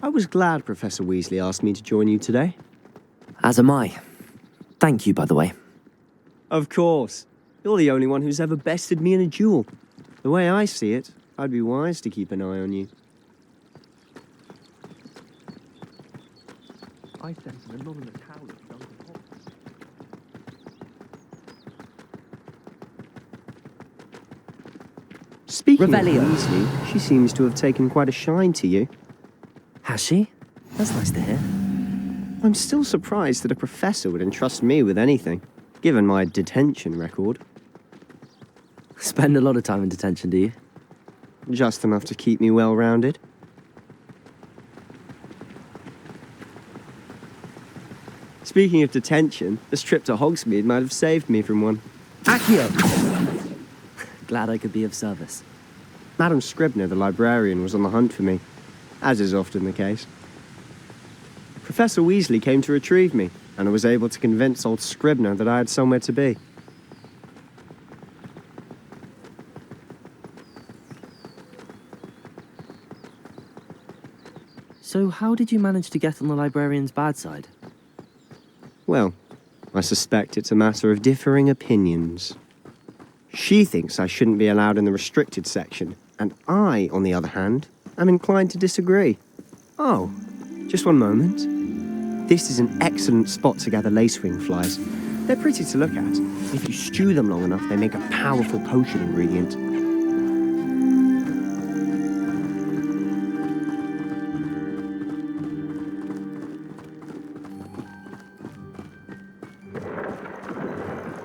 I was glad Professor Weasley asked me to join you today. As am I. Thank you, by the way. Of course. You're the only one who's ever bested me in a duel. The way I see it, I'd be wise to keep an eye on you. I sent an anonymous howler to Uncle Hogwarts. Speaking Revelio. of Weasley, she seems to have taken quite a shine to you. Has she? That's nice to hear. I'm still surprised that a professor would entrust me with anything, given my detention record. Spend a lot of time in detention, do you? Just enough to keep me well-rounded. Speaking of detention, this trip to Hogsmeade might have saved me from one. Accio! Glad I could be of service. Madam Scribner, the librarian, was on the hunt for me, as is often the case. Professor Weasley came to retrieve me, and I was able to convince old Scribner that I had somewhere to be. So how did you manage to get on the librarian's bad side? Well, I suspect it's a matter of differing opinions. She thinks I shouldn't be allowed in the restricted section, and I, on the other hand, am inclined to disagree. Oh, just one moment. This is an excellent spot to gather lacewing flies. They're pretty to look at. If you stew them long enough, they make a powerful potion ingredient.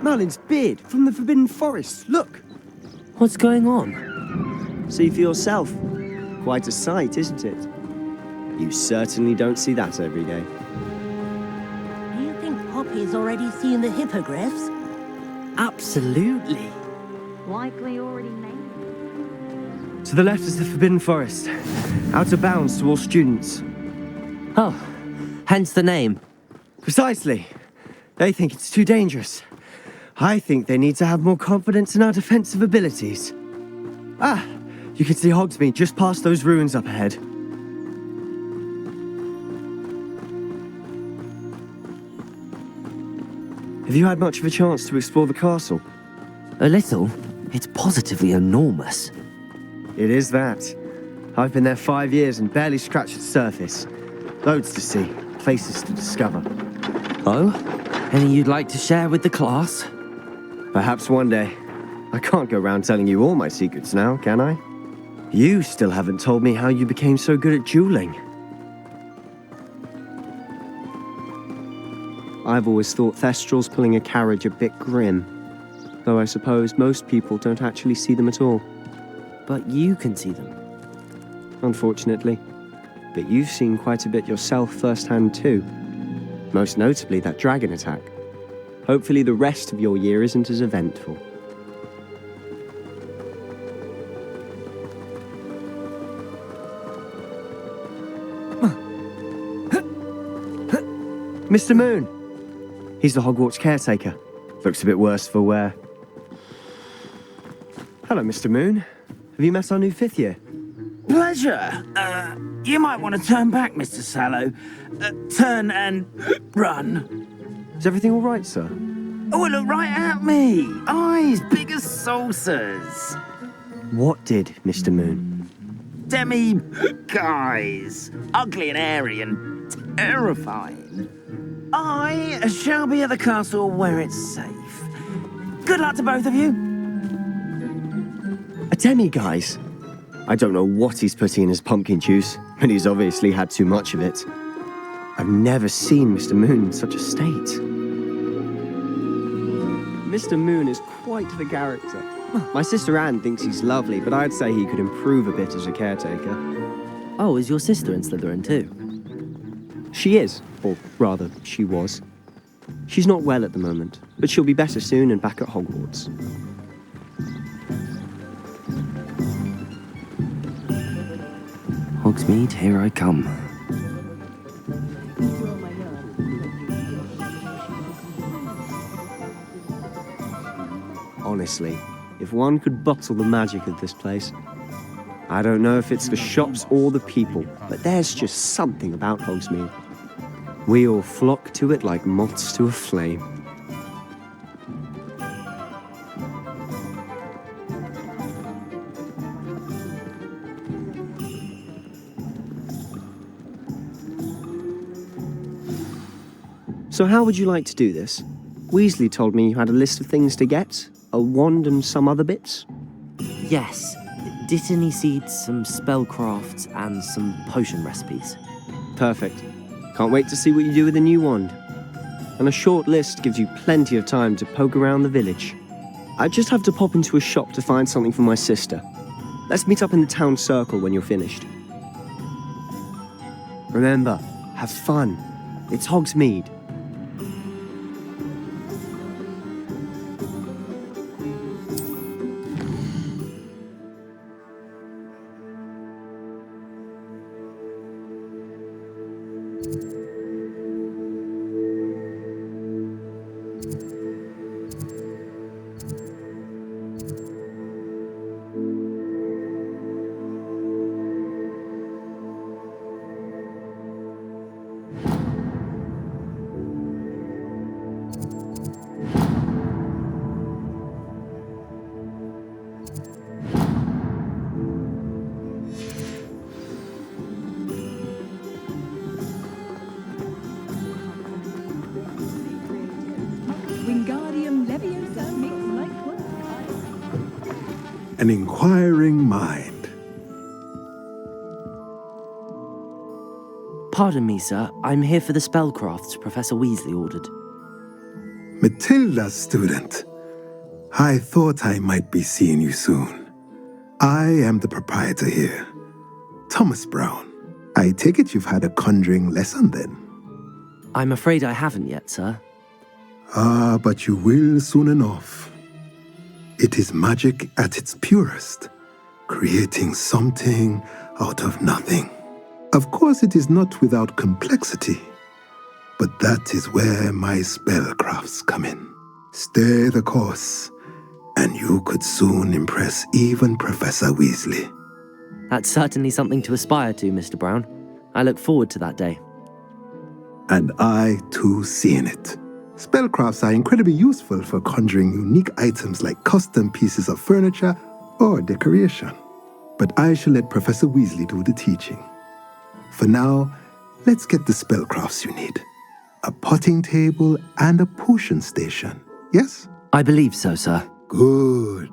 Merlin's beard from the Forbidden Forest, look! What's going on? See for yourself. Quite a sight, isn't it? You certainly don't see that every day. Do you think Poppy's already seen the hippogriffs? Absolutely. Likely already named. To the left is the Forbidden Forest. Out of bounds to all students. Oh, hence the name. Precisely. They think it's too dangerous. I think they need to have more confidence in our defensive abilities. Ah, you can see Hogsmeade just past those ruins up ahead. Have you had much of a chance to explore the castle? A little. It's positively enormous. It is that. I've been there 5 years and barely scratched the surface. Loads to see, places to discover. Oh? Any you'd like to share with the class? Perhaps one day. I can't go around telling you all my secrets now, can I? You still haven't told me how you became so good at dueling. I've always thought Thestrals pulling a carriage a bit grim, though I suppose most people don't actually see them at all. But you can see them. Unfortunately. But you've seen quite a bit yourself firsthand too. Most notably that dragon attack. Hopefully the rest of your year isn't as eventful. Mr. Moon! He's the Hogwarts caretaker. Looks a bit worse for wear. Hello, Mr. Moon. Have you met our new 5th year? Pleasure. You might want to turn back, Mr. Sallow. Turn and run. Is everything all right, sir? Oh, look right at me. Eyes big as saucers. What did, Mr. Moon? Demi guys. Ugly and airy and terrifying. I shall be at the castle where it's safe. Good luck to both of you. A demi-guise? I don't know what he's putting in his pumpkin juice, but he's obviously had too much of it. I've never seen Mr. Moon in such a state. Mr. Moon is quite the character. My sister Anne thinks he's lovely, but I'd say he could improve a bit as a caretaker. Oh, is your sister in Slytherin too? She is, or rather, she was. She's not well at the moment, but she'll be better soon and back at Hogwarts. Hogsmeade, here I come. Honestly, if one could bottle the magic of this place. I don't know if it's the shops or the people, but there's just something about Hogsmeade. We all flock to it like moths to a flame. So how would you like to do this? Weasley told me you had a list of things to get, a wand and some other bits. Yes, Dittany seeds, some spellcrafts, and some potion recipes. Perfect. Can't wait to see what you do with the new wand. And a short list gives you plenty of time to poke around the village. I just have to pop into a shop to find something for my sister. Let's meet up in the town circle when you're finished. Remember, have fun. It's Hogsmeade. Wingardium Leviosa makes life work. An inquiring mind. Pardon me, sir. I'm here for the spellcrafts Professor Weasley ordered. Matilda, student. I thought I might be seeing you soon. I am the proprietor here, Thomas Brown. I take it you've had a conjuring lesson then? I'm afraid I haven't yet, sir. Ah, but you will soon enough. It is magic at its purest, creating something out of nothing. Of course, it is not without complexity, but that is where my spellcrafts come in. Stay the course, and you could soon impress even Professor Weasley. That's certainly something to aspire to, Mr. Brown. I look forward to that day. And I, too, seeing it. Spellcrafts are incredibly useful for conjuring unique items like custom pieces of furniture or decoration. But I shall let Professor Weasley do the teaching. For now, let's get the spellcrafts you need. A potting table and a potion station, yes? I believe so, sir. Good.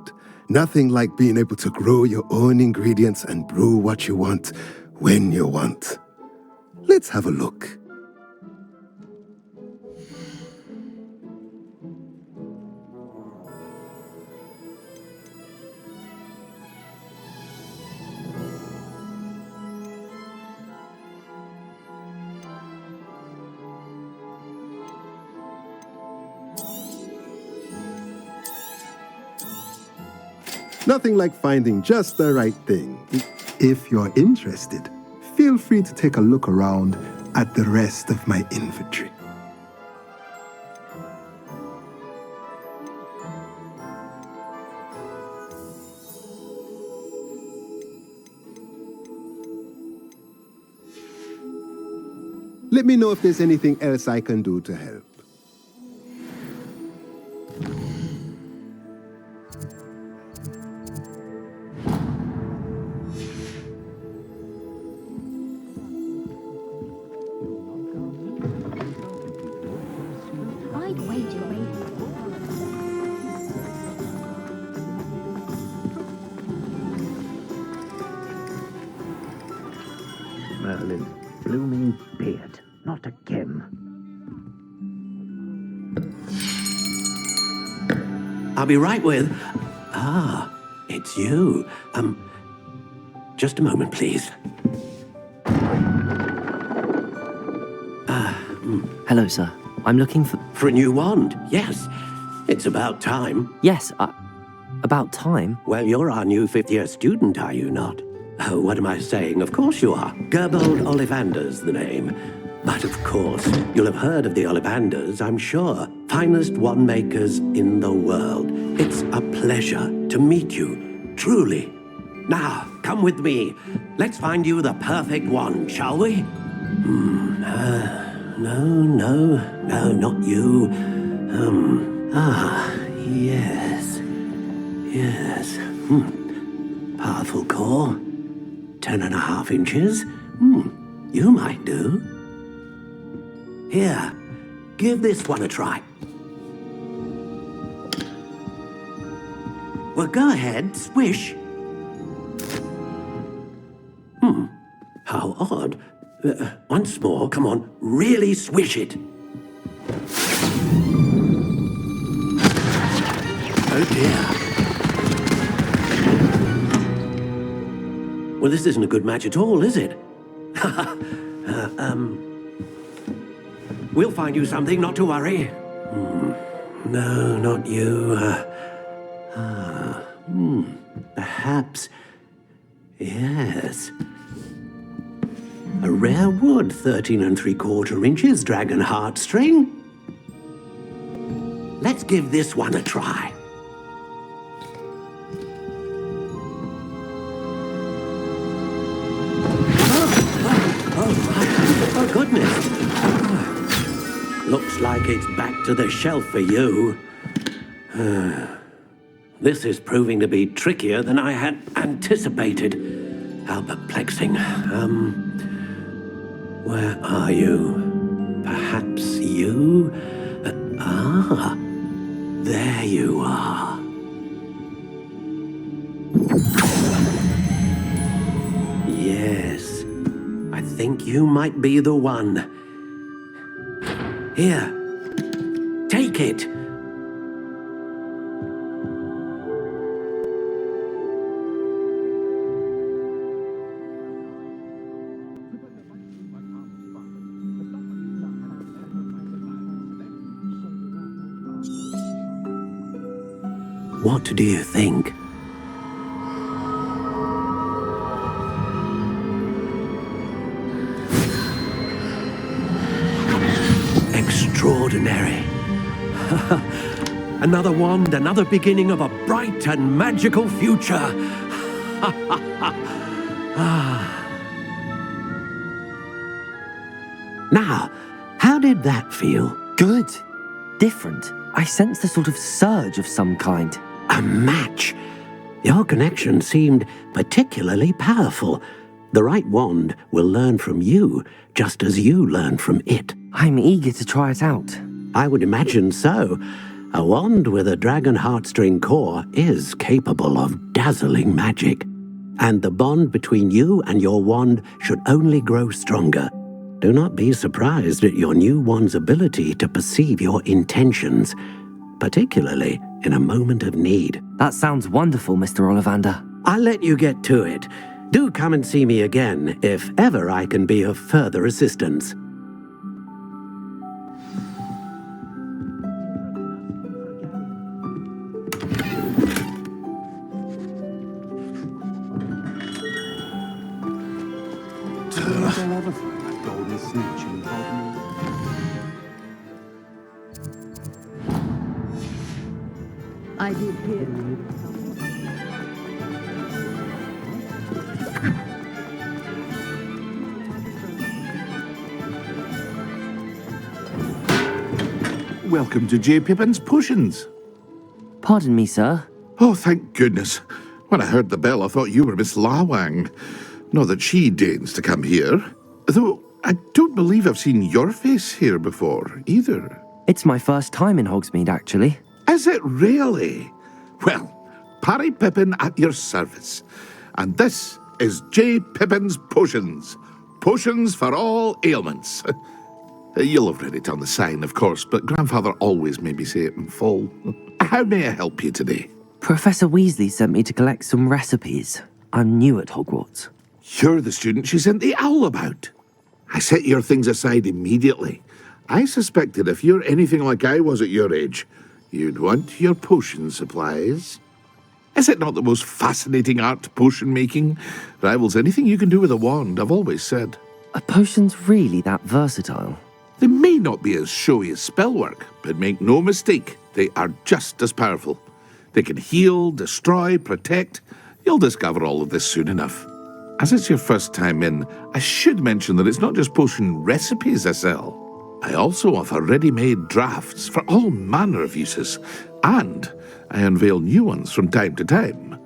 Nothing like being able to grow your own ingredients and brew what you want when you want. Let's have a look. Nothing like finding just the right thing. If you're interested, feel free to take a look around at the rest of my inventory. Let me know if there's anything else I can do to help. I'd wager Merlin's blooming beard. Not again. I'll be right with... Ah, it's you. Just a moment, please. Hello, sir. I'm looking for... For a new wand, yes. It's about time. Yes, about time. Well, you're our new fifth-year student, are you not? Oh, what am I saying? Of course you are. Gerbold Ollivander's the name. But of course, you'll have heard of the Ollivanders, I'm sure. Finest wand makers in the world. It's a pleasure to meet you, truly. Now, come with me. Let's find you the perfect wand, shall we? No, not you. Yes. Yes. Powerful core. 10.5 inches. You might do. Here, give this one a try. Well, go ahead, swish. How odd. Once more, come on, really swish it. Oh dear. Well, this isn't a good match at all, is it? We'll find you something, not to worry. No, not you. Perhaps. Yes. A rare wood, 13 3/4 inches, dragon heartstring. Let's give this one a try. Oh, goodness. Looks like it's back to the shelf for you. This is proving to be trickier than I had anticipated. How perplexing. Where are you? Perhaps you? There you are. Yes, I think you might be the one. Here, take it. What do you think? Extraordinary. Another wand, another beginning of a bright and magical future. Now, how did that feel? Good. Different. I sensed a sort of surge of some kind. A match. Your connection seemed particularly powerful. The right wand will learn from you, just as you learn from it. I'm eager to try it out. I would imagine so. A wand with a dragon heartstring core is capable of dazzling magic. And the bond between you and your wand should only grow stronger. Do not be surprised at your new wand's ability to perceive your intentions, particularly in a moment of need. That sounds wonderful, Mr. Ollivander. I'll let you get to it. Do come and see me again if ever I can be of further assistance. I did hear. Welcome to J. Pippin's Potions. Pardon me, sir. Oh, thank goodness. When I heard the bell, I thought you were Miss Lawang. Not that she deigns to come here. Though I don't believe I've seen your face here before, either. It's my first time in Hogsmeade, actually. Is it really? Well, Parry Pippin at your service. And this is J. Pippin's Potions. Potions for all ailments. You'll have read it on the sign, of course, but Grandfather always made me say it in full. How may I help you today? Professor Weasley sent me to collect some recipes. I'm new at Hogwarts. You're the student she sent the owl about. I set your things aside immediately. I suspected if you're anything like I was at your age, you'd want your potion supplies. Is it not the most fascinating art, potion making? Rivals anything you can do with a wand, I've always said. Are potions really that versatile? They may not be as showy as spellwork, but make no mistake, they are just as powerful. They can heal, destroy, protect. You'll discover all of this soon enough. As it's your first time in, I should mention that it's not just potion recipes I sell. I also offer ready-made drafts for all manner of uses, and I unveil new ones from time to time.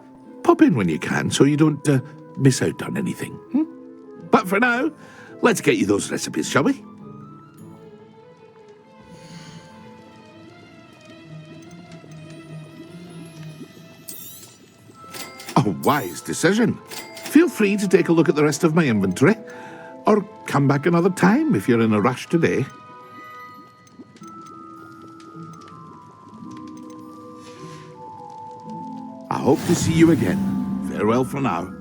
Pop in when you can so you don't miss out on anything. But for now, let's get you those recipes, shall we? A wise decision. Feel free to take a look at the rest of my inventory, or come back another time if you're in a rush today. I hope to see you again. Farewell for now.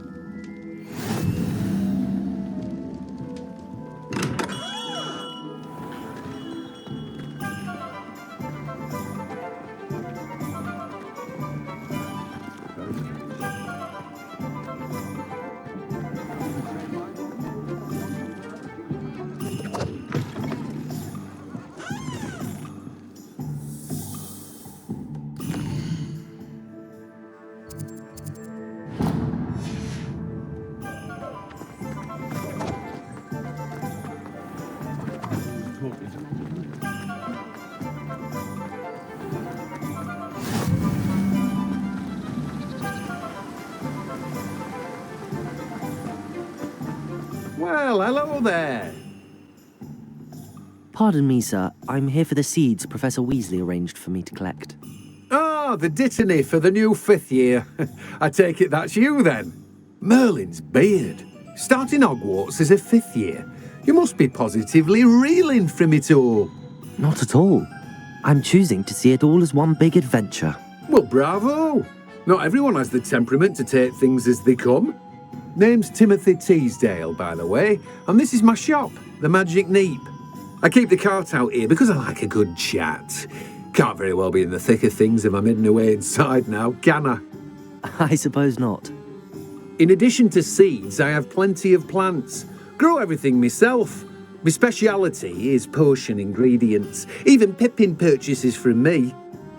Well, hello there. Pardon me, sir. I'm here for the seeds Professor Weasley arranged for me to collect. Ah, the dittany for the new 5th year. I take it that's you then. Merlin's beard. Starting Hogwarts as a 5th year. You must be positively reeling from it all. Not at all. I'm choosing to see it all as one big adventure. Well, bravo. Not everyone has the temperament to take things as they come. Name's Timothy Teasdale, by the way, and this is my shop, the Magic Neep. I keep the cart out here because I like a good chat. Can't very well be in the thick of things if I'm hidden away inside now, can I? I suppose not. In addition to seeds, I have plenty of plants. Grow everything myself. My speciality is potion ingredients, even Pippin purchases from me.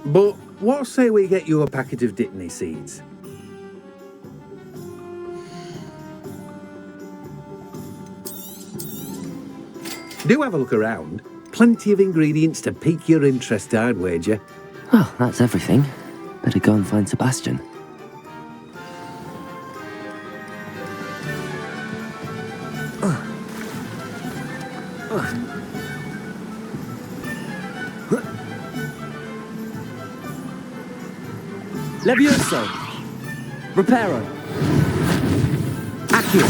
But what say we get you a packet of Dittany seeds? Do have a look around. Plenty of ingredients to pique your interest, I'd wager. Well, that's everything. Better go and find Sebastian. Levioso! Reparo! Accio!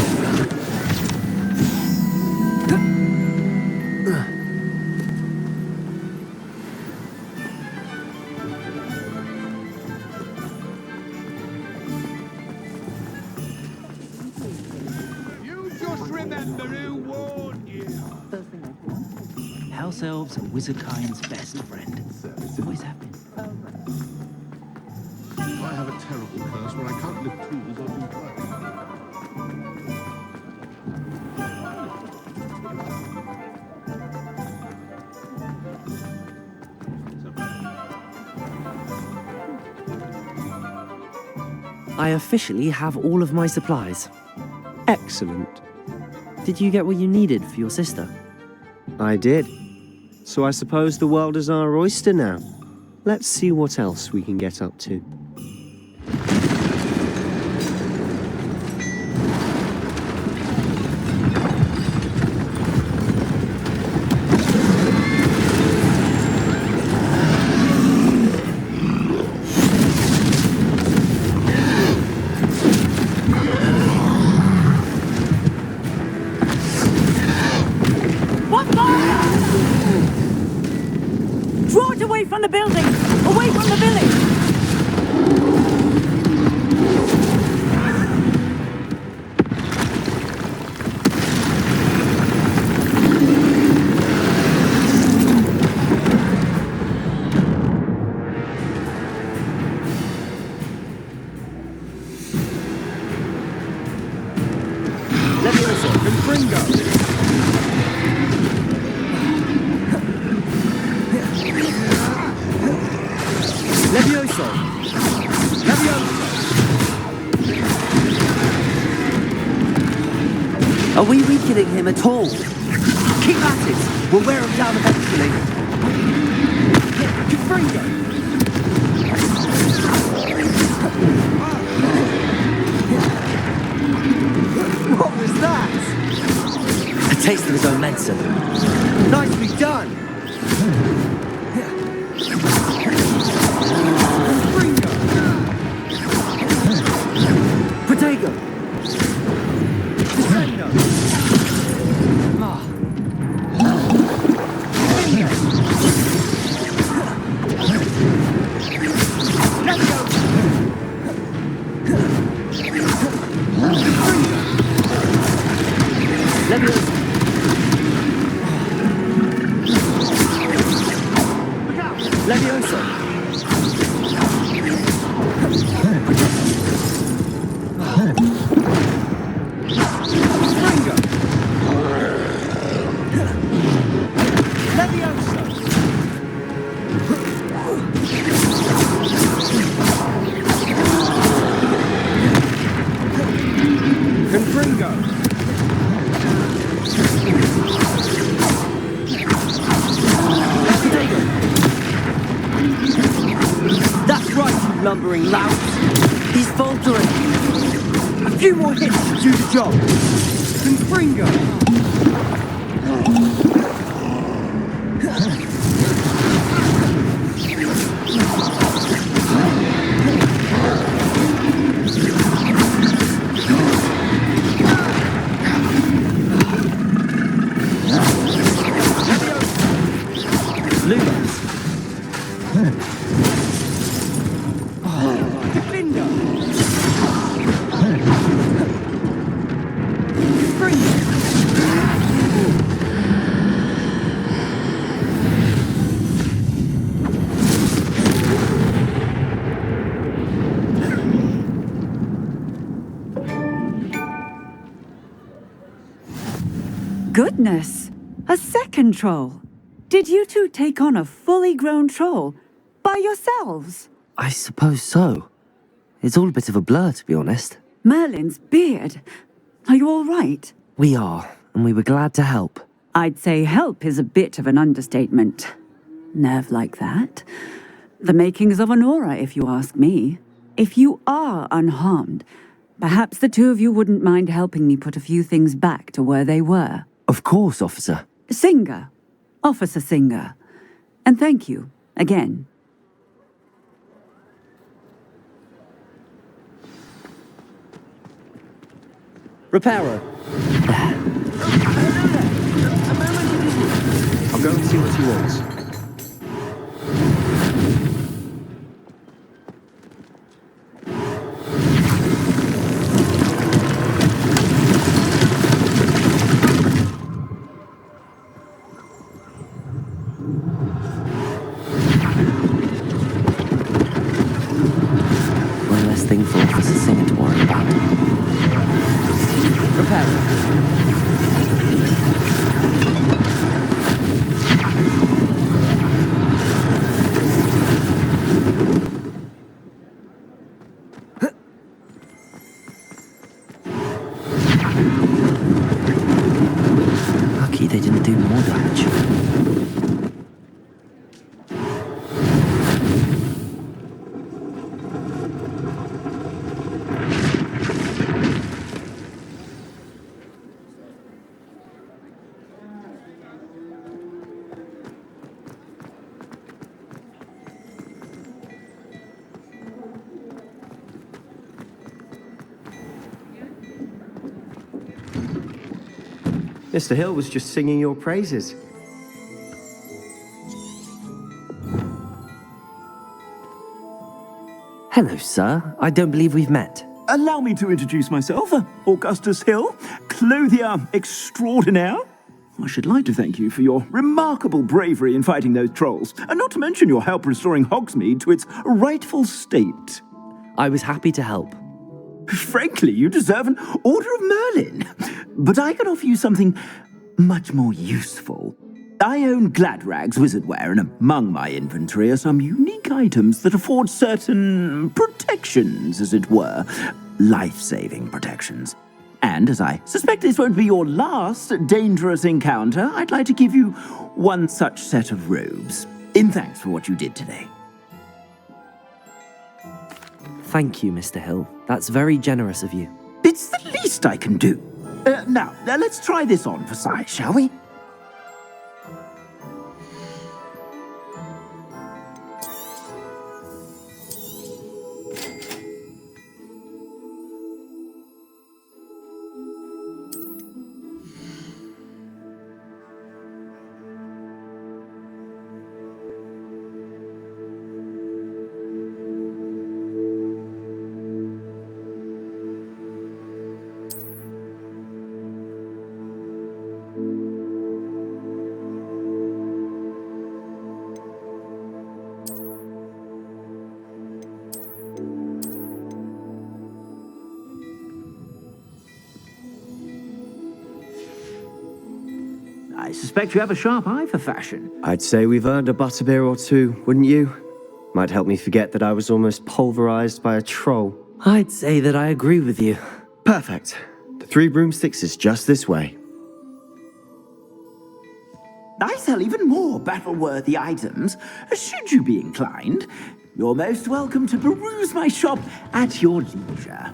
House elves are wizardkind's best friend. Always have been. I have a terrible curse where I can't lift tools or do work. I officially have all of my supplies. Excellent. Did you get what you needed for your sister? I did. So I suppose the world is our oyster now. Let's see what else we can get up to. Draw it away from the building! Away from the village! Levioso, Confringo! Levioso! Levioso! Are we weakening him at all? Keep at it! We'll wear him down eventually. Confringo! What was that? A taste of his own medicine. Nicely done! Confringo! Protego! Defendo! Lumbering lout. He's faltering. A few more hits to do the job. Confringo. Lumos. Goodness! A second troll! Did you two take on a fully grown troll by yourselves? I suppose so. It's all a bit of a blur, to be honest. Merlin's beard. Are you all right? We are, and we were glad to help. I'd say help is a bit of an understatement. Nerve like that. The makings of an aura, if you ask me. If you are unharmed, perhaps the two of you wouldn't mind helping me put a few things back to where they were. Of course, officer. Singer. Officer Singer. And thank you, again. Reparo. I'll go and see what he wants. One less thing for Officer Singer to worry about. Lucky they didn't do more damage. Mr. Hill was just singing your praises. Hello, sir. I don't believe we've met. Allow me to introduce myself, Augustus Hill, clothier extraordinaire. I should like to thank you for your remarkable bravery in fighting those trolls, and not to mention your help restoring Hogsmeade to its rightful state. I was happy to help. Frankly, you deserve an Order of Merlin. But I can offer you something much more useful. I own Gladrag's wizardware, and among my inventory are some unique items that afford certain protections, as it were. Life-saving protections. And as I suspect this won't be your last dangerous encounter, I'd like to give you one such set of robes, in thanks for what you did today. Thank you, Mr. Hill. That's very generous of you. It's the least I can do. Now, let's try this on for size, shall we? I suspect you have a sharp eye for fashion. I'd say we've earned a butterbeer or two, wouldn't you? Might help me forget that I was almost pulverized by a troll. I'd say that I agree with you. Perfect. The 3 broomsticks is just this way. I sell even more battle-worthy items. Should you be inclined, you're most welcome to peruse my shop at your leisure.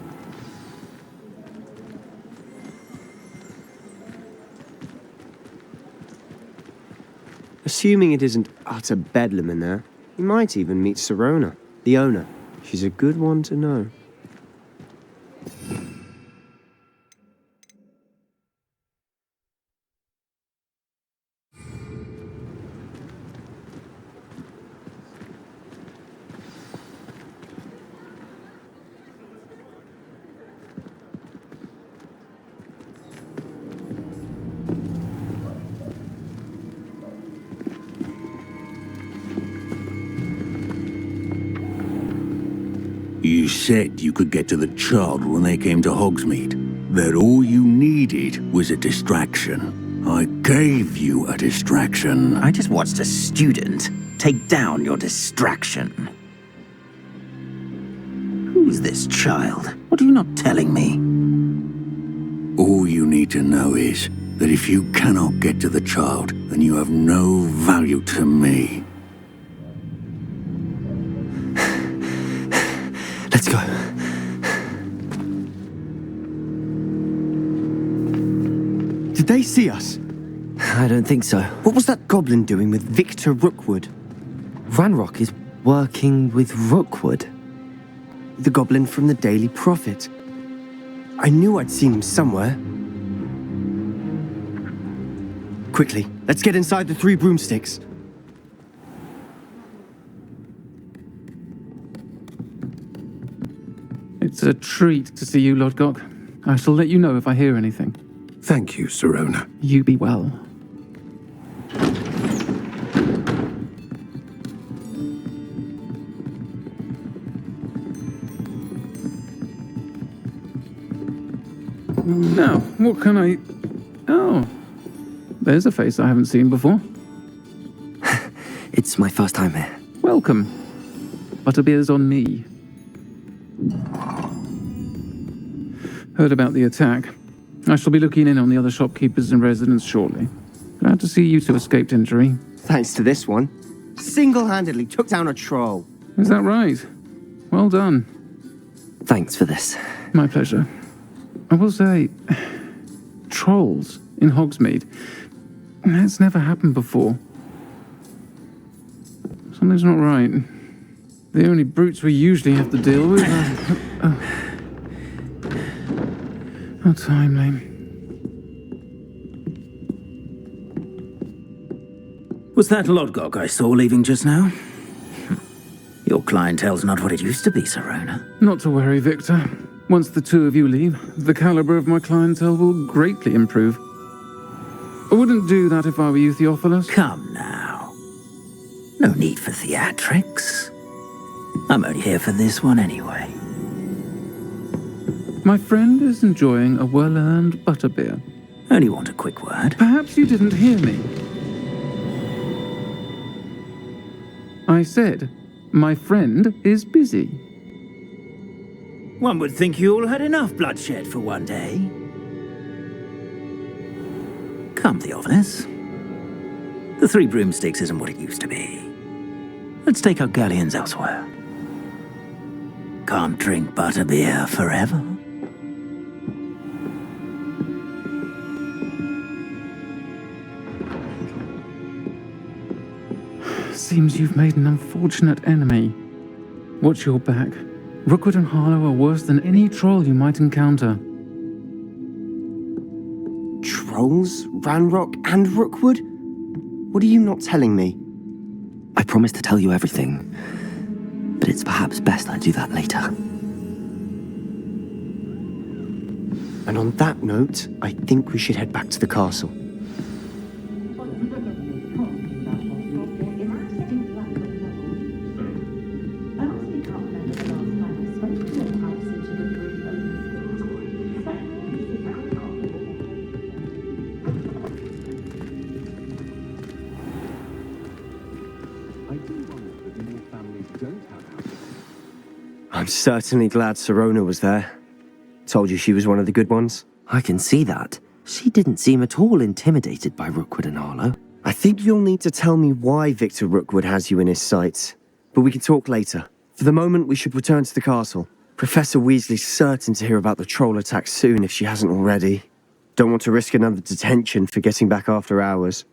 Assuming it isn't utter bedlam in there, you might even meet Sirona, the owner. She's a good one to know. You said you could get to the child when they came to Hogsmeade. That all you needed was a distraction. I gave you a distraction. I just watched a student take down your distraction. Who's this child? What are you not telling me? All you need to know is that if you cannot get to the child, then you have no value to me. Let's go. Did they see us? I don't think so. What was that goblin doing with Victor Rookwood? Ranrock is working with Rookwood. The goblin from the Daily Prophet. I knew I'd seen him somewhere. Quickly, let's get inside the 3 broomsticks. It's a treat to see you, Lodgok. I shall let you know if I hear anything. Thank you, Sirona. You be well. Now, what can I... Oh, there's a face I haven't seen before. It's my first time here. Welcome. Butterbeer's on me. Heard about the attack. I shall be looking in on the other shopkeepers and residents shortly. Glad to see you two escaped injury. Thanks to this one. Single-handedly took down a troll. Is that right? Well done. Thanks for this. My pleasure. I will say, trolls in Hogsmeade. That's never happened before. Something's not right. The only brutes we usually have to deal with are... How timely. Was that Lodgok I saw leaving just now? Your clientele's not what it used to be, Sirona. Not to worry, Victor. Once the 2 of you leave, the caliber of my clientele will greatly improve. I wouldn't do that if I were you, Theophilus. Come now. No need for theatrics. I'm only here for this one anyway. My friend is enjoying a well-earned butterbeer. Only want a quick word. Perhaps you didn't hear me. I said, my friend is busy. One would think you all had enough bloodshed for one day. Come, Theophilus. The Three Broomsticks isn't what it used to be. Let's take our galleons elsewhere. Can't drink butterbeer forever. Seems you've made an unfortunate enemy. Watch your back. Rookwood and Harlow are worse than any troll you might encounter. Trolls? Ranrock and Rookwood? What are you not telling me? I promise to tell you everything, but it's perhaps best I do that later. And on that note, I think we should head back to the castle. I'm certainly glad Serona was there. Told you she was one of the good ones. I can see that. She didn't seem at all intimidated by Rookwood and Harlow. I think you'll need to tell me why Victor Rookwood has you in his sights. But we can talk later. For the moment, we should return to the castle. Professor Weasley's certain to hear about the troll attack soon if she hasn't already. Don't want to risk another detention for getting back after hours.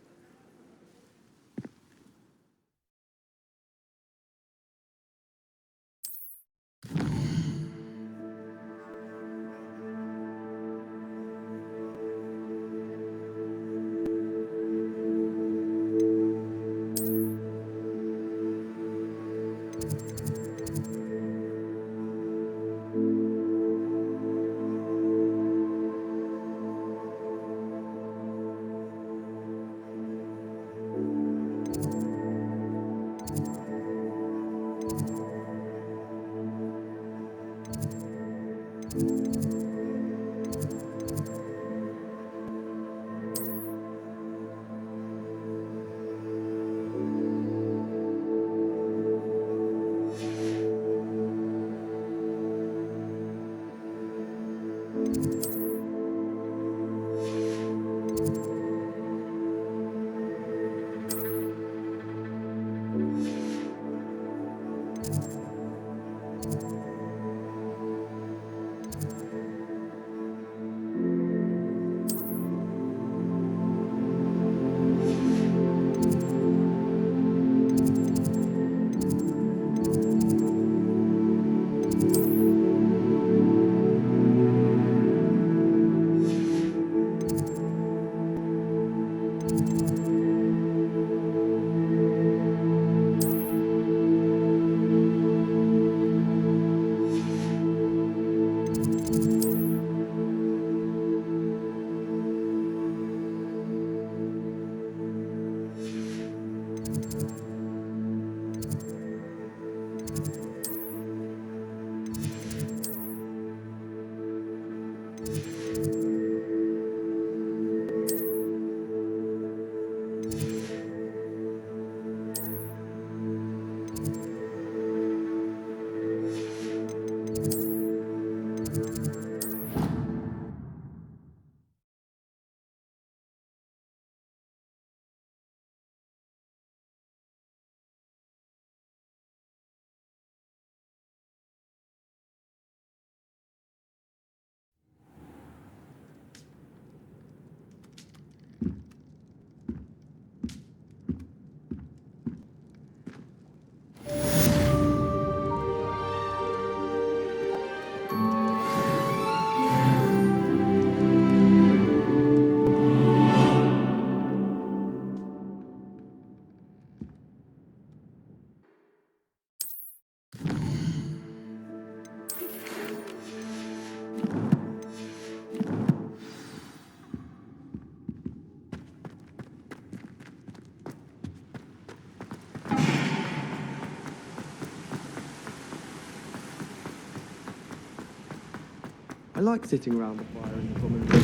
I like sitting around the fire in the common room.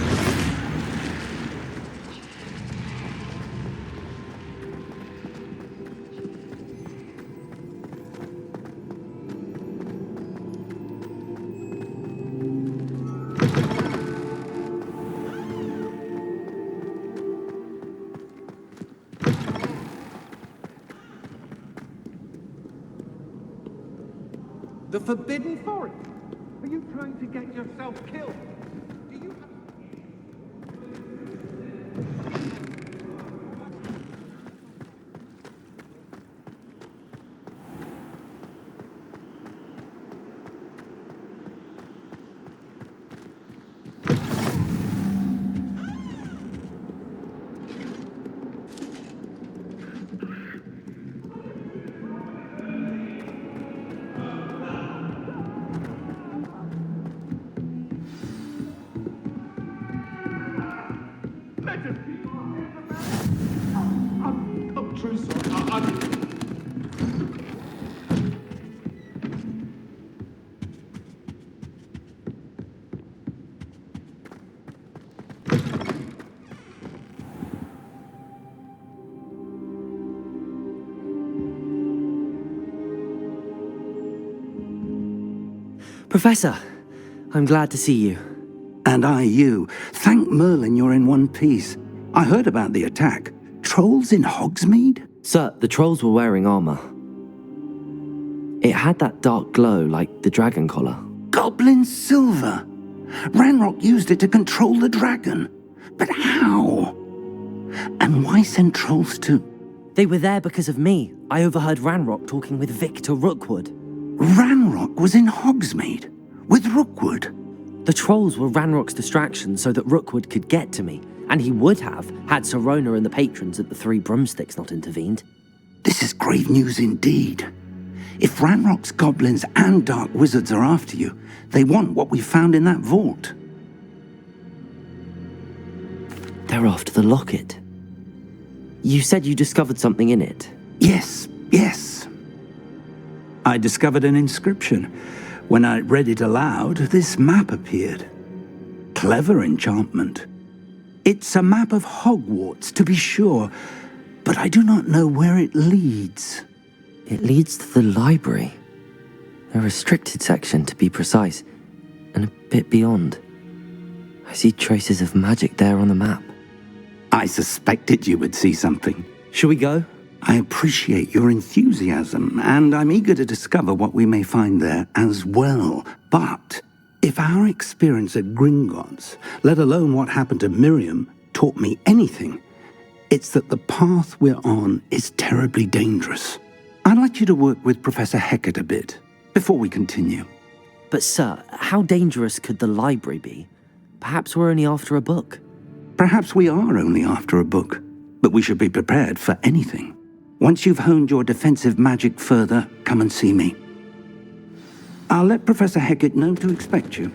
The Forbidden Forest? Are you trying to get yourself killed? Do you... I'm true, sir. Professor, I'm glad to see you. And I you. Thank Merlin you're in one piece. I heard about the attack. Trolls in Hogsmeade? Sir, the trolls were wearing armor. It had that dark glow like the dragon collar. Goblin silver. Ranrock used it to control the dragon. But how? And why send trolls too? They were there because of me. I overheard Ranrock talking with Victor Rookwood. Ranrock was in Hogsmeade? With Rookwood? The trolls were Ranrock's distraction so that Rookwood could get to me. And he would have, had Sirona and the patrons at the Three Broomsticks not intervened. This is grave news indeed. If Ranrock's goblins and dark wizards are after you, they want what we found in that vault. They're after the locket. You said you discovered something in it. Yes. I discovered an inscription. When I read it aloud, this map appeared. Clever enchantment. It's a map of Hogwarts, to be sure, but I do not know where it leads. It leads to the library. A restricted section, to be precise, and a bit beyond. I see traces of magic there on the map. I suspected you would see something. Shall we go? I appreciate your enthusiasm, and I'm eager to discover what we may find there as well. But if our experience at Gringotts, let alone what happened to Miriam, taught me anything, it's that the path we're on is terribly dangerous. I'd like you to work with Professor Hecat a bit, before we continue. But sir, how dangerous could the library be? Perhaps we're only after a book. Perhaps we are only after a book, but we should be prepared for anything. Once you've honed your defensive magic further, come and see me. I'll let Professor Hecat know to expect you.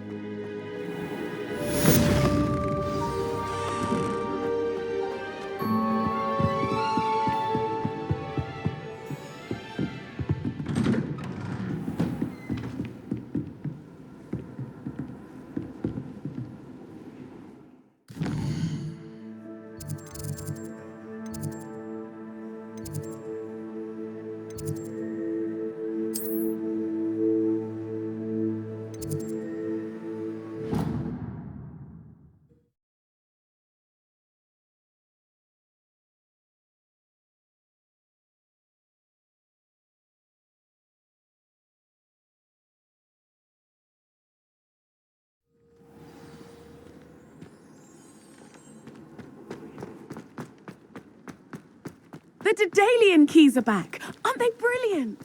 The Daedalian keys are back. Aren't they brilliant?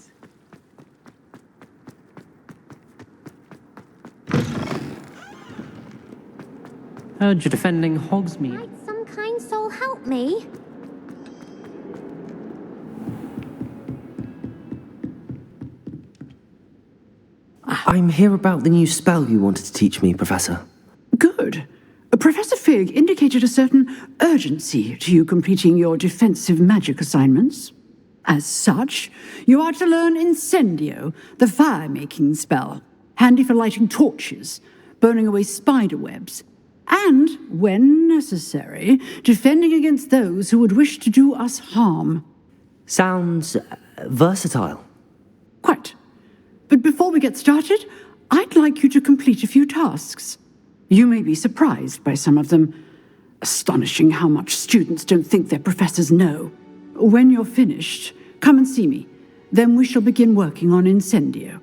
Heard you're defending Hogsmeade. Might some kind soul help me? I'm here about the new spell you wanted to teach me, Professor. Good. Professor Fig indicated a certain urgency to you completing your defensive magic assignments. As such, you are to learn Incendio, the fire-making spell, handy for lighting torches, burning away spider webs, and, when necessary, defending against those who would wish to do us harm. Sounds versatile. Quite. But before we get started, I'd like you to complete a few tasks. You may be surprised by some of them. Astonishing how much students don't think their professors know. When you're finished, come and see me. Then we shall begin working on Incendio.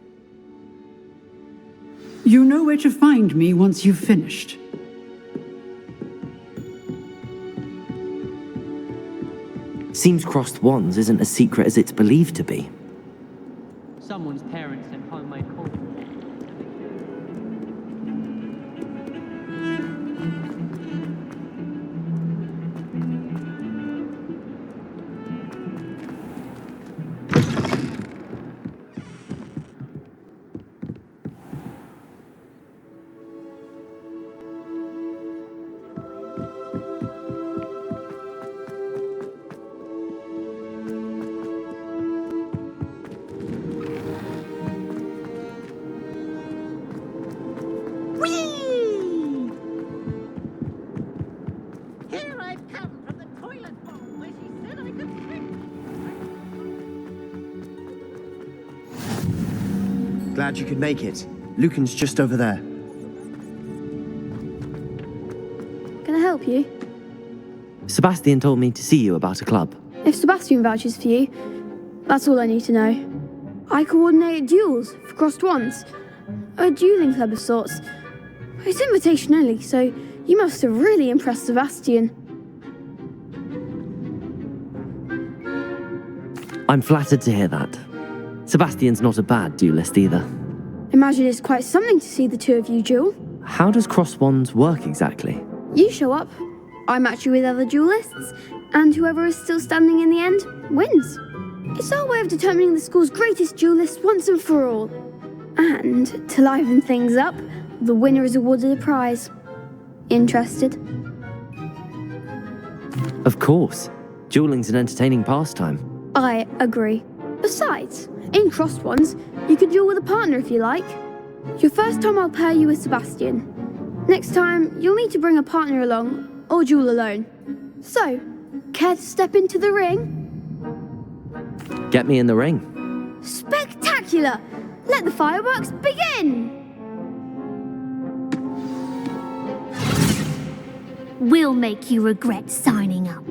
You know where to find me once you've finished. Seems crossed wands isn't as secret as it's believed to be. Someone's parents sent homemade coffee. Here I've come from the toilet bowl where she said I could fit. Glad you could make it. Lucan's just over there. Can I help you? Sebastian told me to see you about a club. If Sebastian vouches for you, that's all I need to know. I coordinate duels for crossed wands. A dueling club of sorts. It's invitation only, so you must have really impressed Sebastian. I'm flattered to hear that. Sebastian's not a bad duelist either. Imagine it's quite something to see the two of you duel. How does cross wands work exactly? You show up, I match you with other duelists, and whoever is still standing in the end wins. It's our way of determining the school's greatest duelist once and for all. And to liven things up, the winner is awarded a prize. Interested? Of course. Dueling's an entertaining pastime. I agree. Besides, in crossed ones, you can duel with a partner if you like. Your first time I'll pair you with Sebastian. Next time, you'll need to bring a partner along, or duel alone. So, care to step into the ring? Get me in the ring. Spectacular! Let the fireworks begin! We'll make you regret signing up.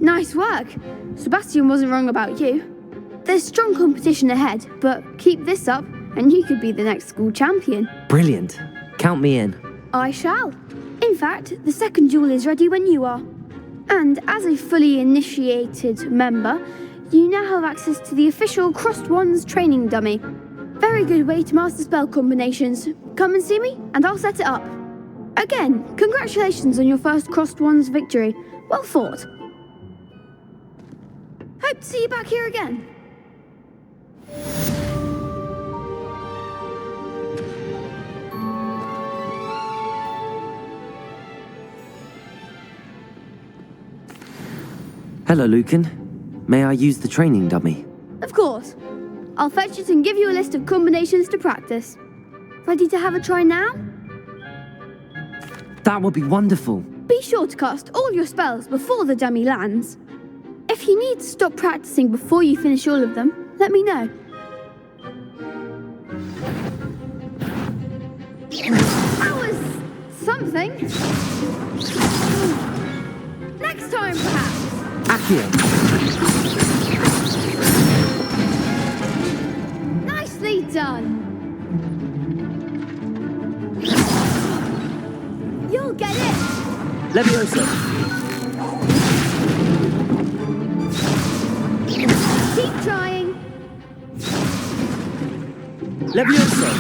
Nice work. Sebastian wasn't wrong about you. There's strong competition ahead, but keep this up and you could be the next school champion. Brilliant. Count me in. I shall. In fact, the second duel is ready when you are. And as a fully initiated member, you now have access to the official Crossed Wands training dummy. Very good way to master spell combinations. Come and see me, and I'll set it up. Again, congratulations on your first Crossed Wands victory. Well fought. Hope to see you back here again. Hello, Lucan. May I use the training dummy? Of course. I'll fetch it and give you a list of combinations to practice. Ready to have a try now? That would be wonderful. Be sure to cast all your spells before the dummy lands. If you need to stop practicing before you finish all of them, let me know. That was something. Next time, perhaps. Accio. Nicely done. You'll get it. Levioso. Keep trying. Levioso.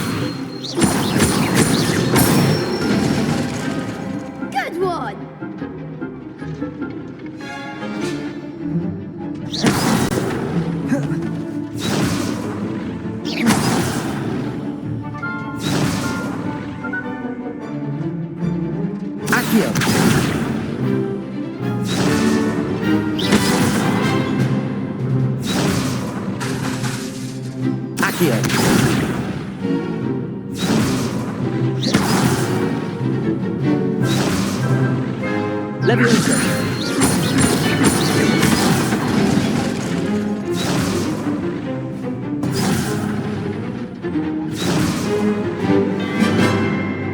Good one. Accio. Accio. Levioso.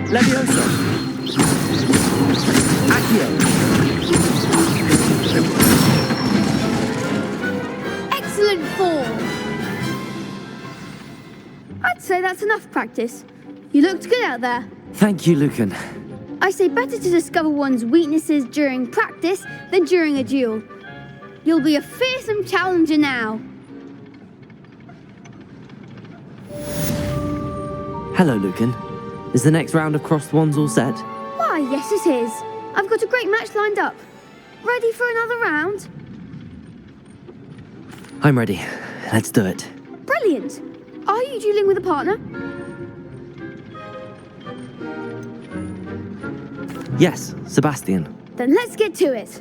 Levioso. Accio. Excellent form. I'd say that's enough practice. You looked good out there. Thank you, Lucan. I say better to discover one's weaknesses during practice than during a duel. You'll be a fearsome challenger now. Hello, Lucan. Is the next round of crossed wands all set? Why, yes it is. I've got a great match lined up. Ready for another round? I'm ready. Let's do it. Brilliant. Are you dueling with a partner? Yes, Sebastian. Then let's get to it.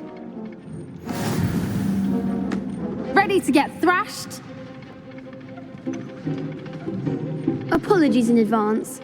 Ready to get thrashed? Apologies in advance.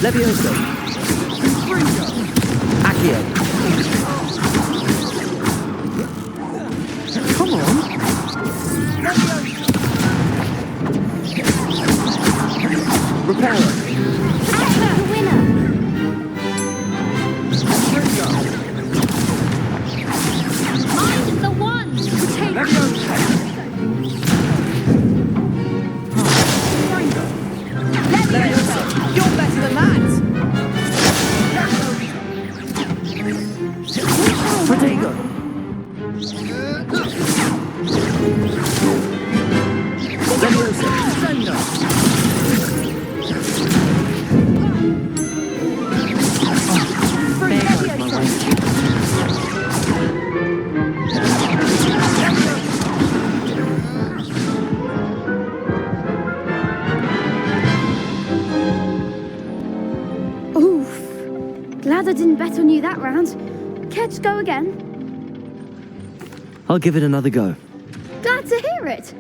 Levioso. Accio. Come on. Reparo. The winner. Mind the one. You're better than that! Protego. Levioso. Oof. Glad I didn't bet on you that round. Care to go again? I'll give it another go. Glad to hear it.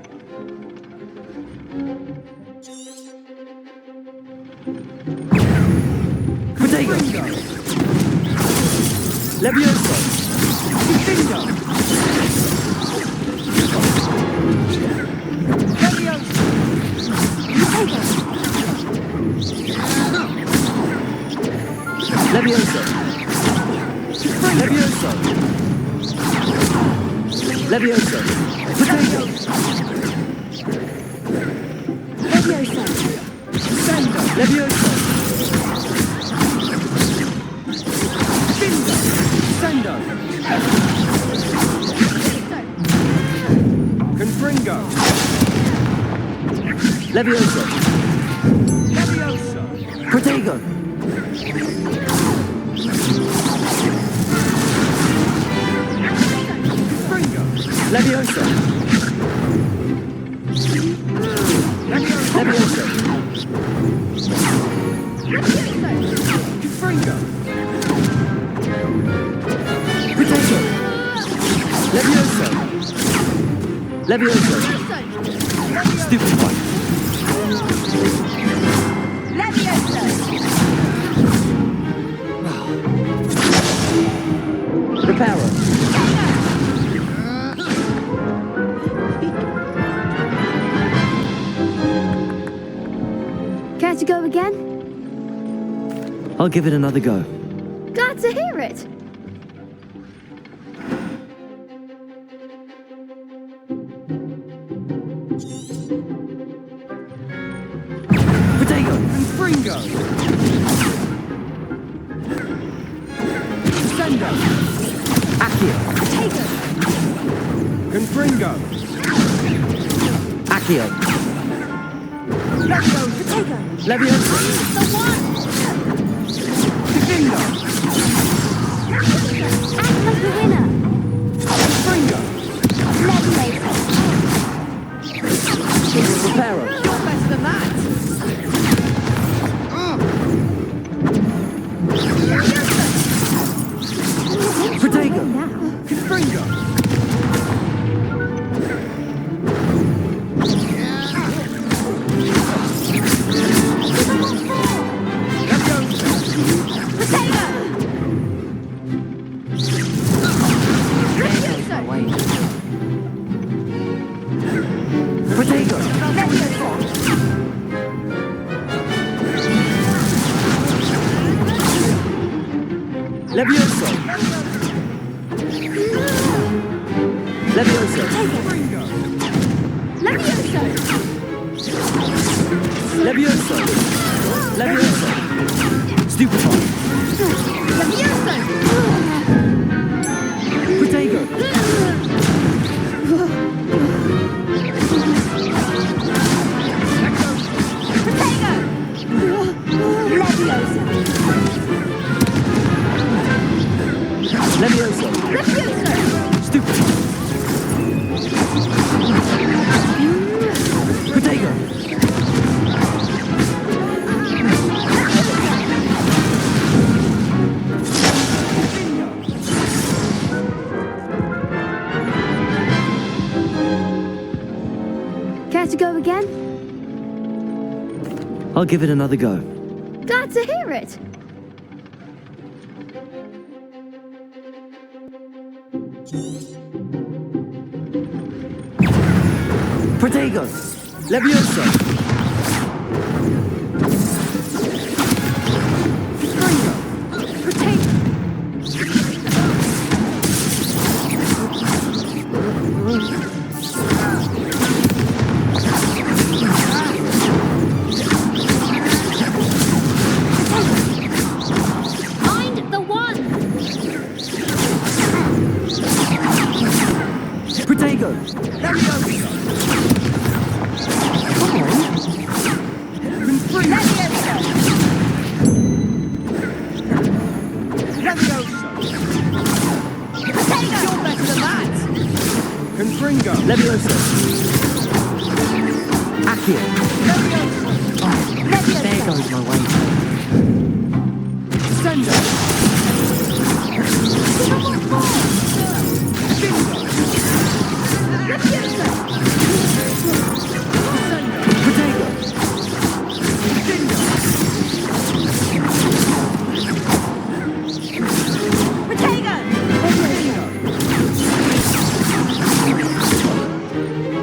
Protego. Levioso. Levioso. Levioso. Levioso. Protego. Levioso. Levioso. Sendo. Confringo. Levioso. Levioso. Protego. Levioso. Levioso. Levioso. Levioso! Stupefy! Levioso! Reparo! Care to go again? I'll give it another go. Glad to hear it. Potato! Confringo! Sendo! Accio! Potato! Confringo! Accio! Potato! Levioso! The one! Defendo! Act like a winner! Confringo! Levioso! Reparo! You're better than that! Potato! Confringo! Potato! Levioso! Levioso! Levioso! Levioso! Levioso! Stupefy! Levioso! Potato! Levioso! Levioso! Levioso! Stupefy! Potato! Care to go again? I'll give it another go. Glad to hear it. Potato! Levioso! Find the one! Potato! Confringo! Levioso! Accio! There goes my way. Sendo! Potato!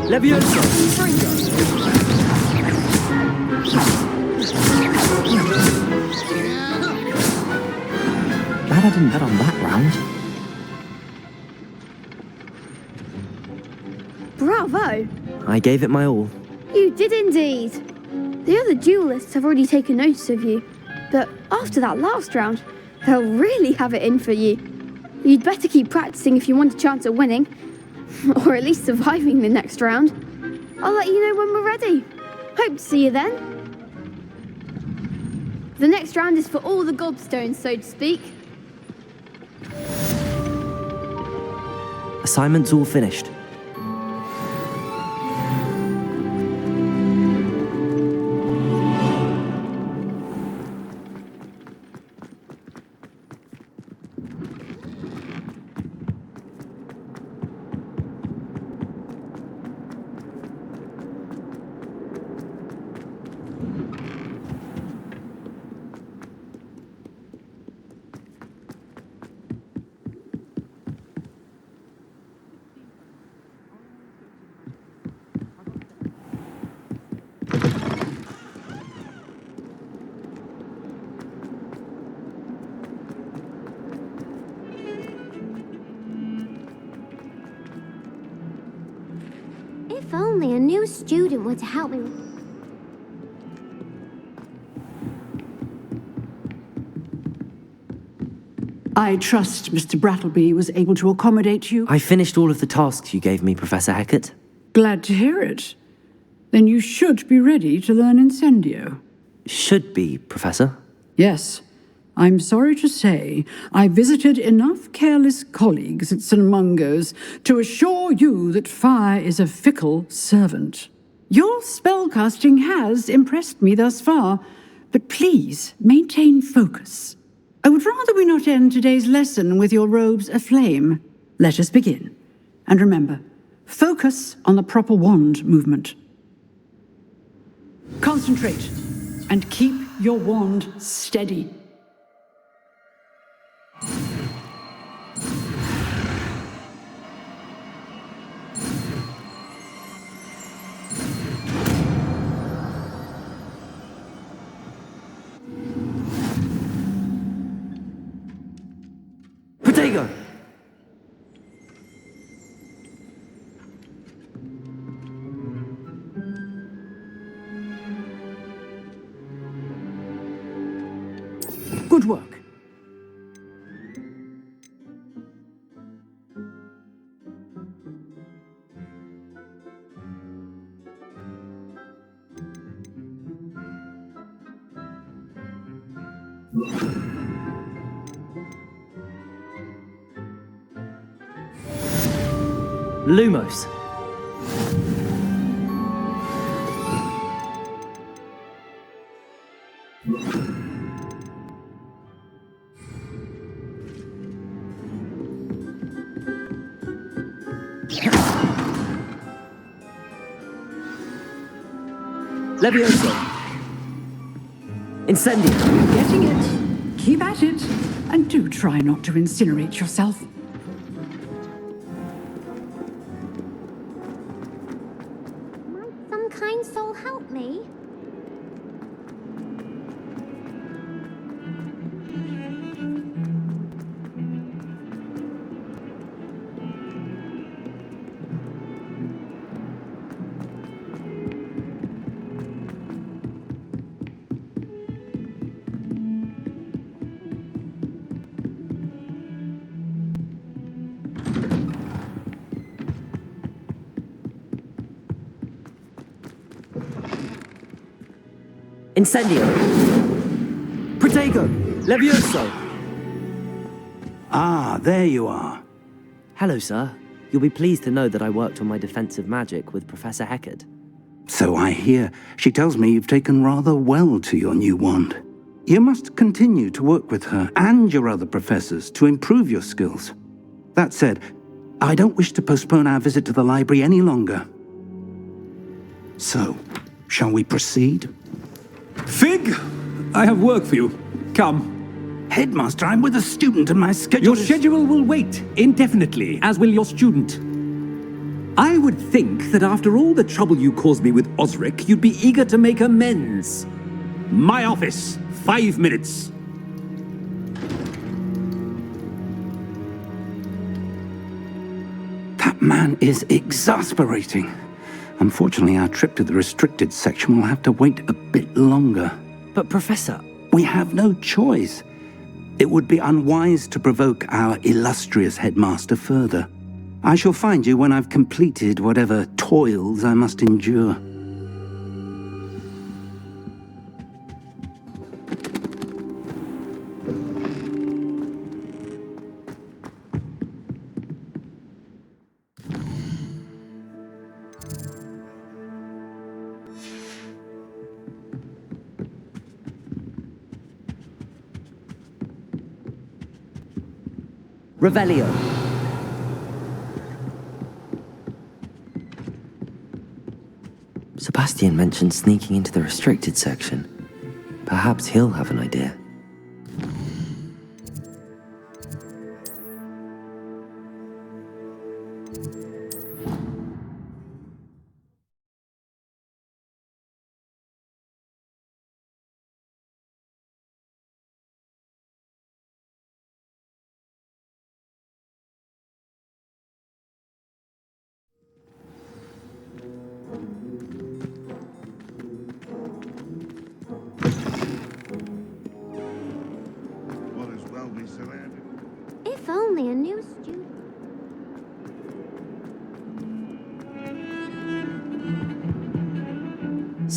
Levioso! Glad I didn't bet on that round. Bravo! I gave it my all. You did indeed. The other duelists have already taken notice of you, but after that last round, they'll really have it in for you. You'd better keep practicing if you want a chance at winning, or at least surviving the next round. I'll let you know when we're ready. Hope to see you then. The next round is for all the gobstones, so to speak. Assignment's all finished. only a new student were to help me. I trust Mr. Brattleby was able to accommodate you. I finished all of the tasks you gave me, Professor Hecat. Glad to hear it. Then you should be ready to learn Incendio. Should be, Professor. Yes. I'm sorry to say, I visited enough careless colleagues at St. Mungo's to assure you that fire is a fickle servant. Your spellcasting has impressed me thus far, but please maintain focus. I would rather we not end today's lesson with your robes aflame. Let us begin. And remember, focus on the proper wand movement. Concentrate, and keep your wand steady. Protego! Good work. Lumos. Levioso. Incendio. Getting it. Keep at it. And do try not to incinerate yourself. Might some kind soul help me? Incendio. Protego. Levioso. Ah, there you are. Hello, sir. You'll be pleased to know that I worked on my defensive magic with Professor Hecat. So I hear. She tells me you've taken rather well to your new wand. You must continue to work with her and your other professors to improve your skills. That said, I don't wish to postpone our visit to the library any longer. So, shall we proceed? Fig, I have work for you. Come. Headmaster, I'm with a student and my schedule Your schedule will wait indefinitely, as will your student. I would think that after all the trouble you caused me with Osric, you'd be eager to make amends. My office, 5 minutes. That man is exasperating. Unfortunately, our trip to the restricted section will have to wait a bit longer. But, Professor... We have no choice. It would be unwise to provoke our illustrious headmaster further. I shall find you when I've completed whatever toils I must endure. Revelio. Sebastian mentioned sneaking into the restricted section. Perhaps he'll have an idea.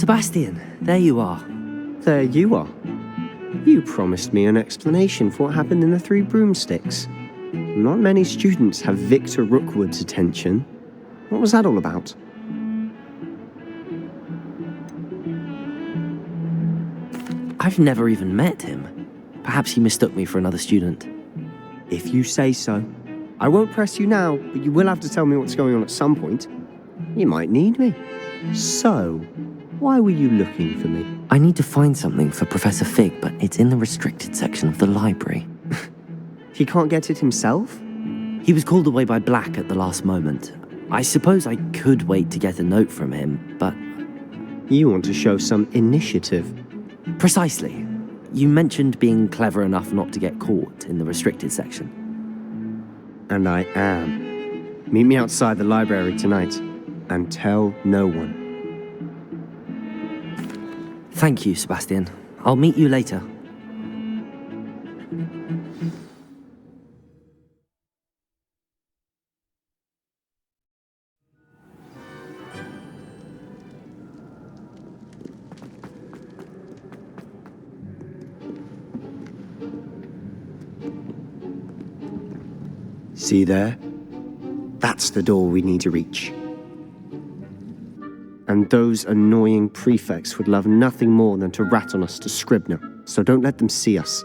Sebastian, there you are. There you are. You promised me an explanation for what happened in the Three Broomsticks. Not many students have Victor Rookwood's attention. What was that all about? I've never even met him. Perhaps he mistook me for another student. If you say so. I won't press you now, but you will have to tell me what's going on at some point. You might need me. So, why were you looking for me? I need to find something for Professor Fig, but it's in the restricted section of the library. He can't get it himself? He was called away by Black at the last moment. I suppose I could wait to get a note from him, but... You want to show some initiative. Precisely. You mentioned being clever enough not to get caught in the restricted section. And I am. Meet me outside the library tonight, and tell no one. Thank you, Sebastian. I'll meet you later. See there? That's the door we need to reach. And those annoying prefects would love nothing more than to rat on us to Scribner, so don't let them see us.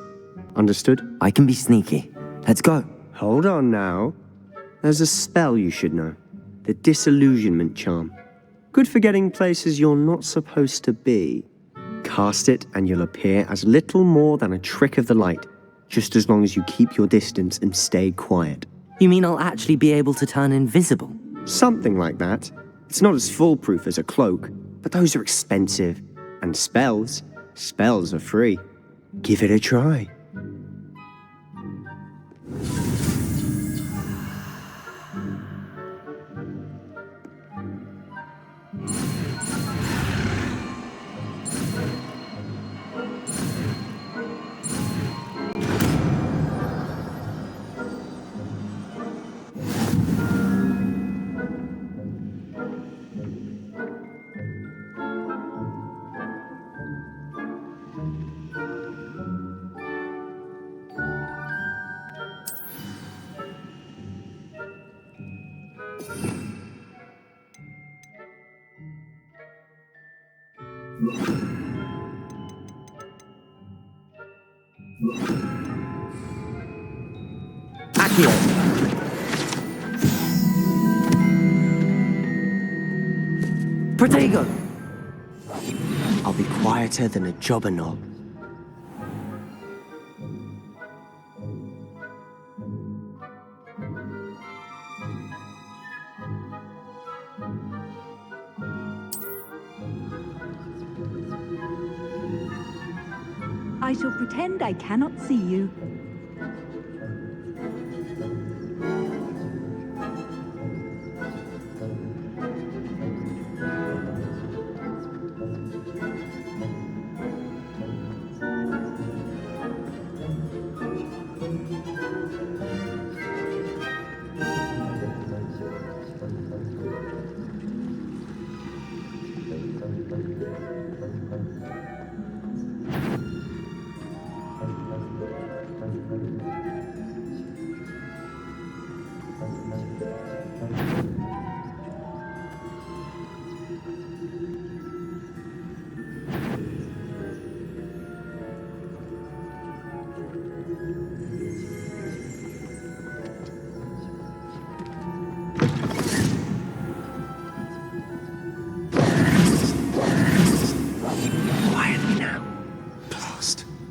Understood? I can be sneaky. Let's go. Hold on now. There's a spell you should know. The Disillusionment Charm. Good for getting places you're not supposed to be. Cast it and you'll appear as little more than a trick of the light, just as long as you keep your distance and stay quiet. You mean I'll actually be able to turn invisible? Something like that. It's not as foolproof as a cloak, but those are expensive. And spells are free. Give it a try. Accio! Protego! I'll be quieter than a jobberknoll. I shall pretend I cannot see you.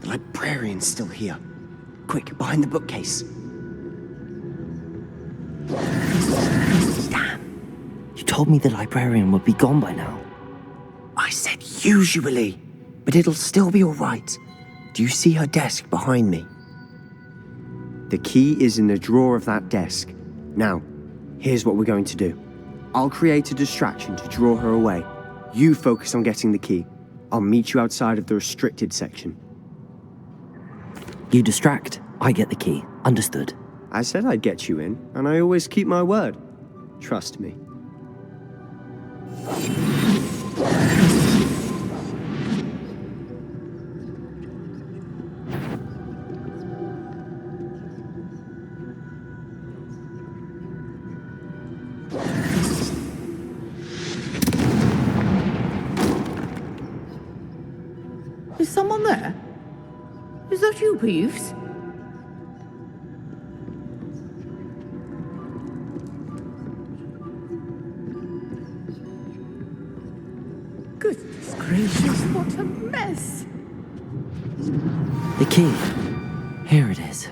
Librarian's still here. Quick, behind the bookcase. Damn. You told me the librarian would be gone by now. I said usually, but it'll still be all right. Do you see her desk behind me? The key is in the drawer of that desk. Now, here's what we're going to do. I'll create a distraction to draw her away. You focus on getting the key. I'll meet you outside of the restricted section. You distract, I get the key. Understood. I said I'd get you in, and I always keep my word. Trust me. Is that you, Peeves? Goodness gracious, what a mess! The key. Here it is.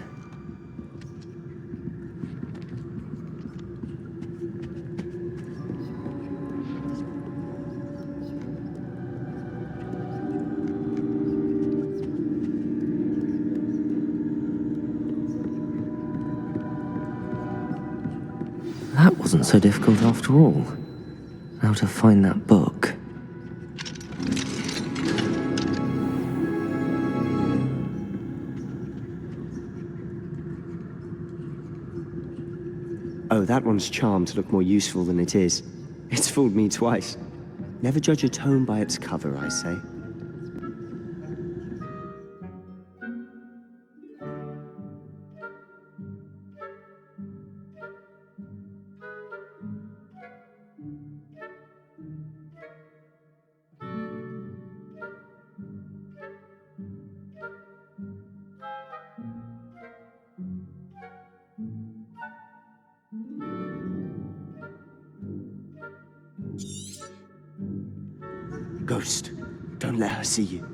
That wasn't so difficult after all. Now to find that book. Oh, that one's charmed to look more useful than it is. It's fooled me twice. Never judge a tome by its cover, I say. Ghost, don't let her see you.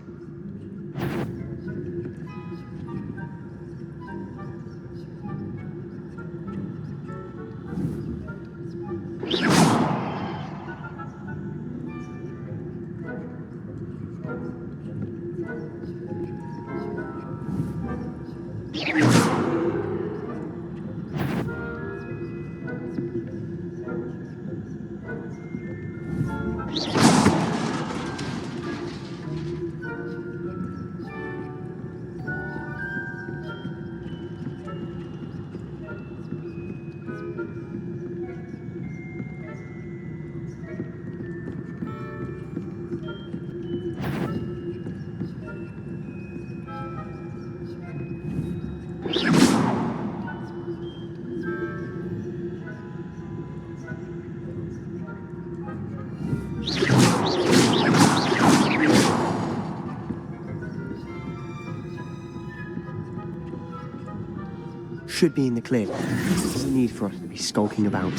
Should be in the clear. There's no need for us to be skulking about.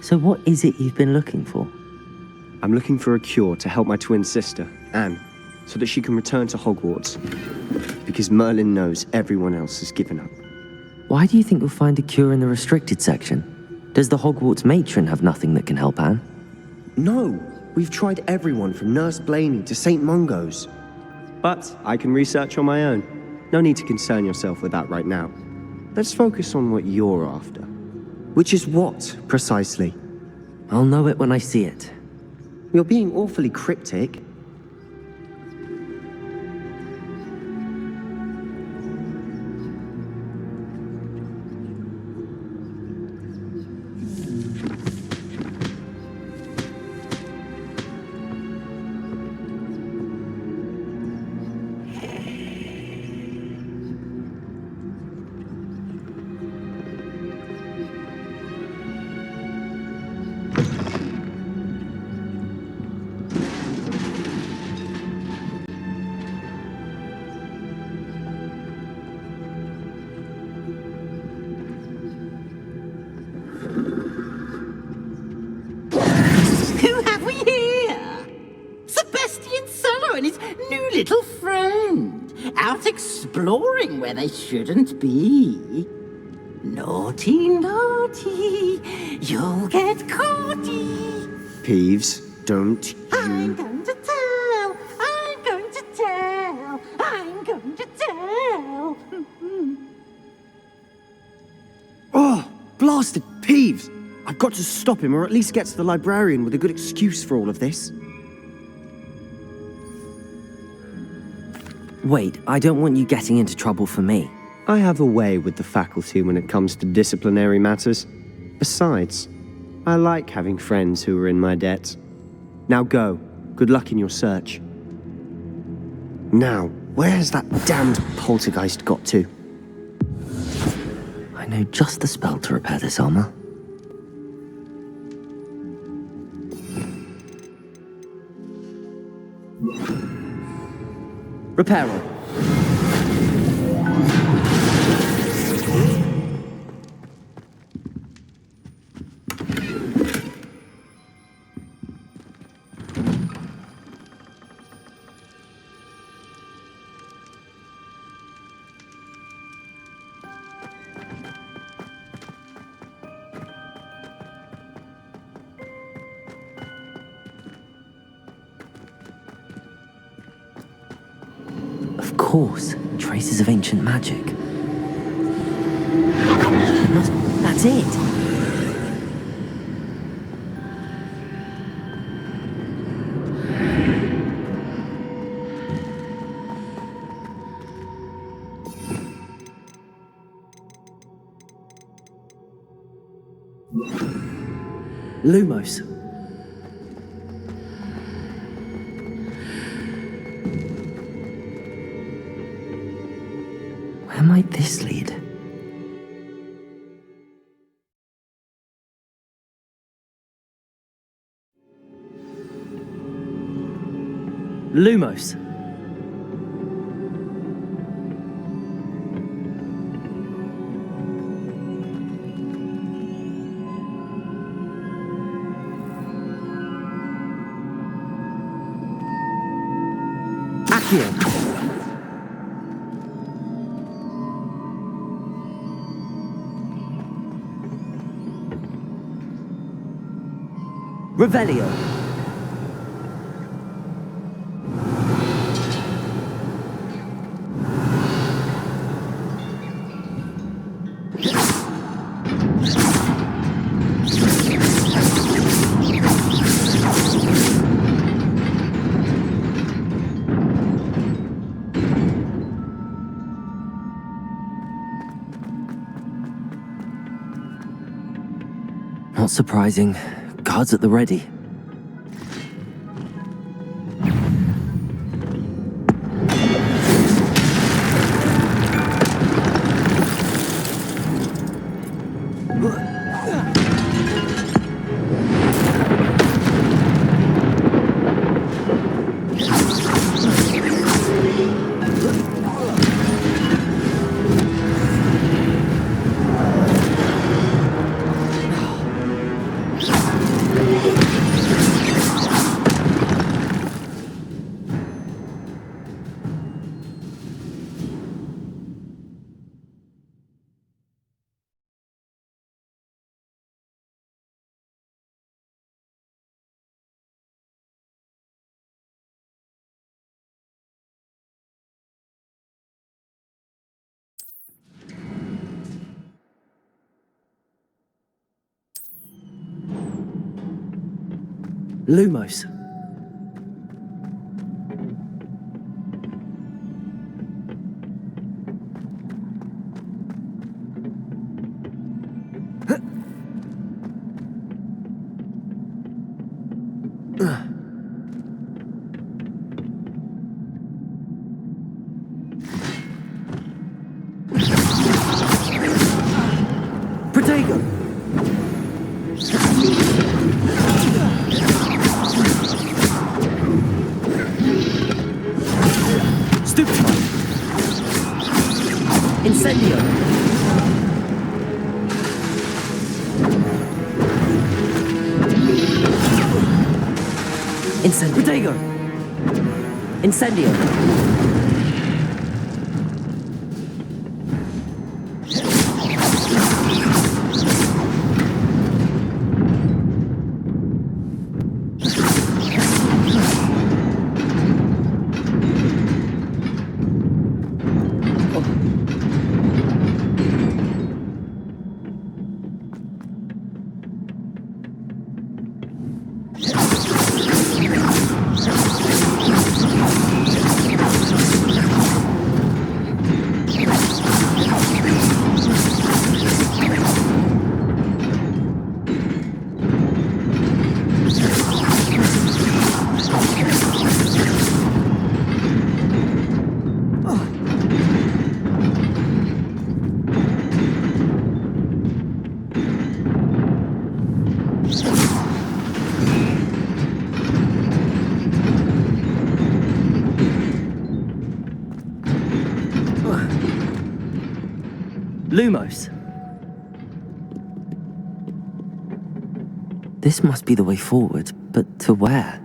So what is it you've been looking for? I'm looking for a cure to help my twin sister, Anne, so that she can return to Hogwarts. Because Merlin knows everyone else has given up. Why do you think you'll find a cure in the restricted section? Does the Hogwarts matron have nothing that can help Anne? No! We've tried everyone from Nurse Blaney to St. Mungo's. But I can research on my own. No need to concern yourself with that right now. Let's focus on what you're after. Which is what, precisely? I'll know it when I see it. You're being awfully cryptic. Little friend, out exploring where they shouldn't be. Naughty, naughty, you'll get caughty. Peeves, don't you... I'm going to tell, I'm going to tell, I'm going to tell. Oh, blasted Peeves! I've got to stop him, or at least get to the librarian with a good excuse for all of this. Wait, I don't want you getting into trouble for me. I have a way with the faculty when it comes to disciplinary matters. Besides, I like having friends who are in my debt. Now go. Good luck in your search. Now, where has that damned poltergeist got to? I know just the spell to repair this armor. Reparo. Of course, traces of ancient magic. That's it. Lumos. Where might this lead? Lumos. Accio. Revelio. Not surprising. Guards at the ready. Lumos. Protego. Stupefy. Incendio. Incendio. Protego. Incendio. Lumos. This must be the way forward, but to where?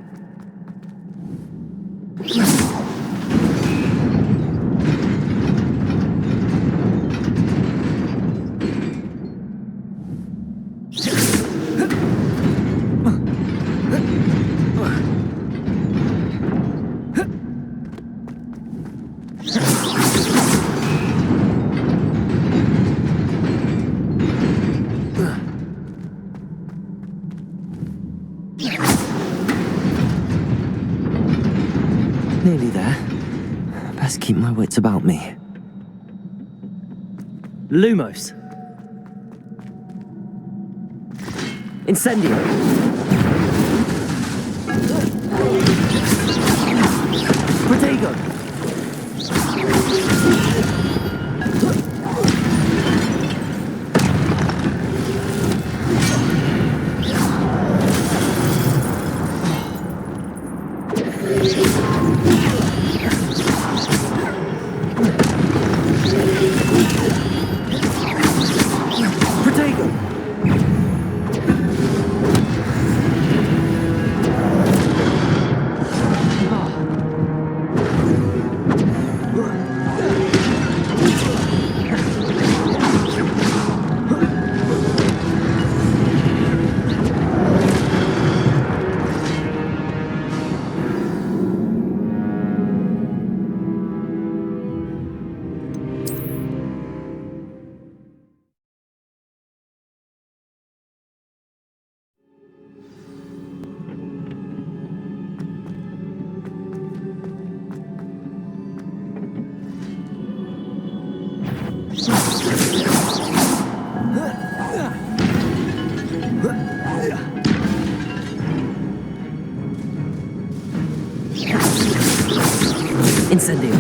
Nearly there. Best keep my wits about me. Lumos. Incendio. Protego. Incendio.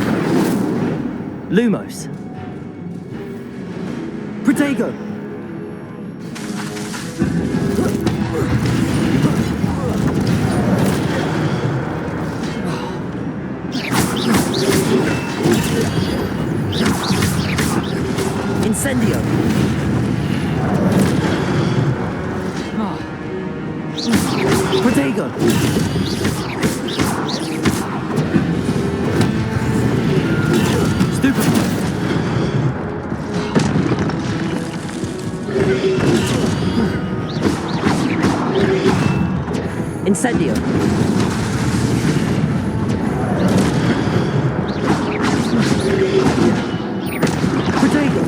Lumos. Protego. Incendio. Protego. Incendio. Protego.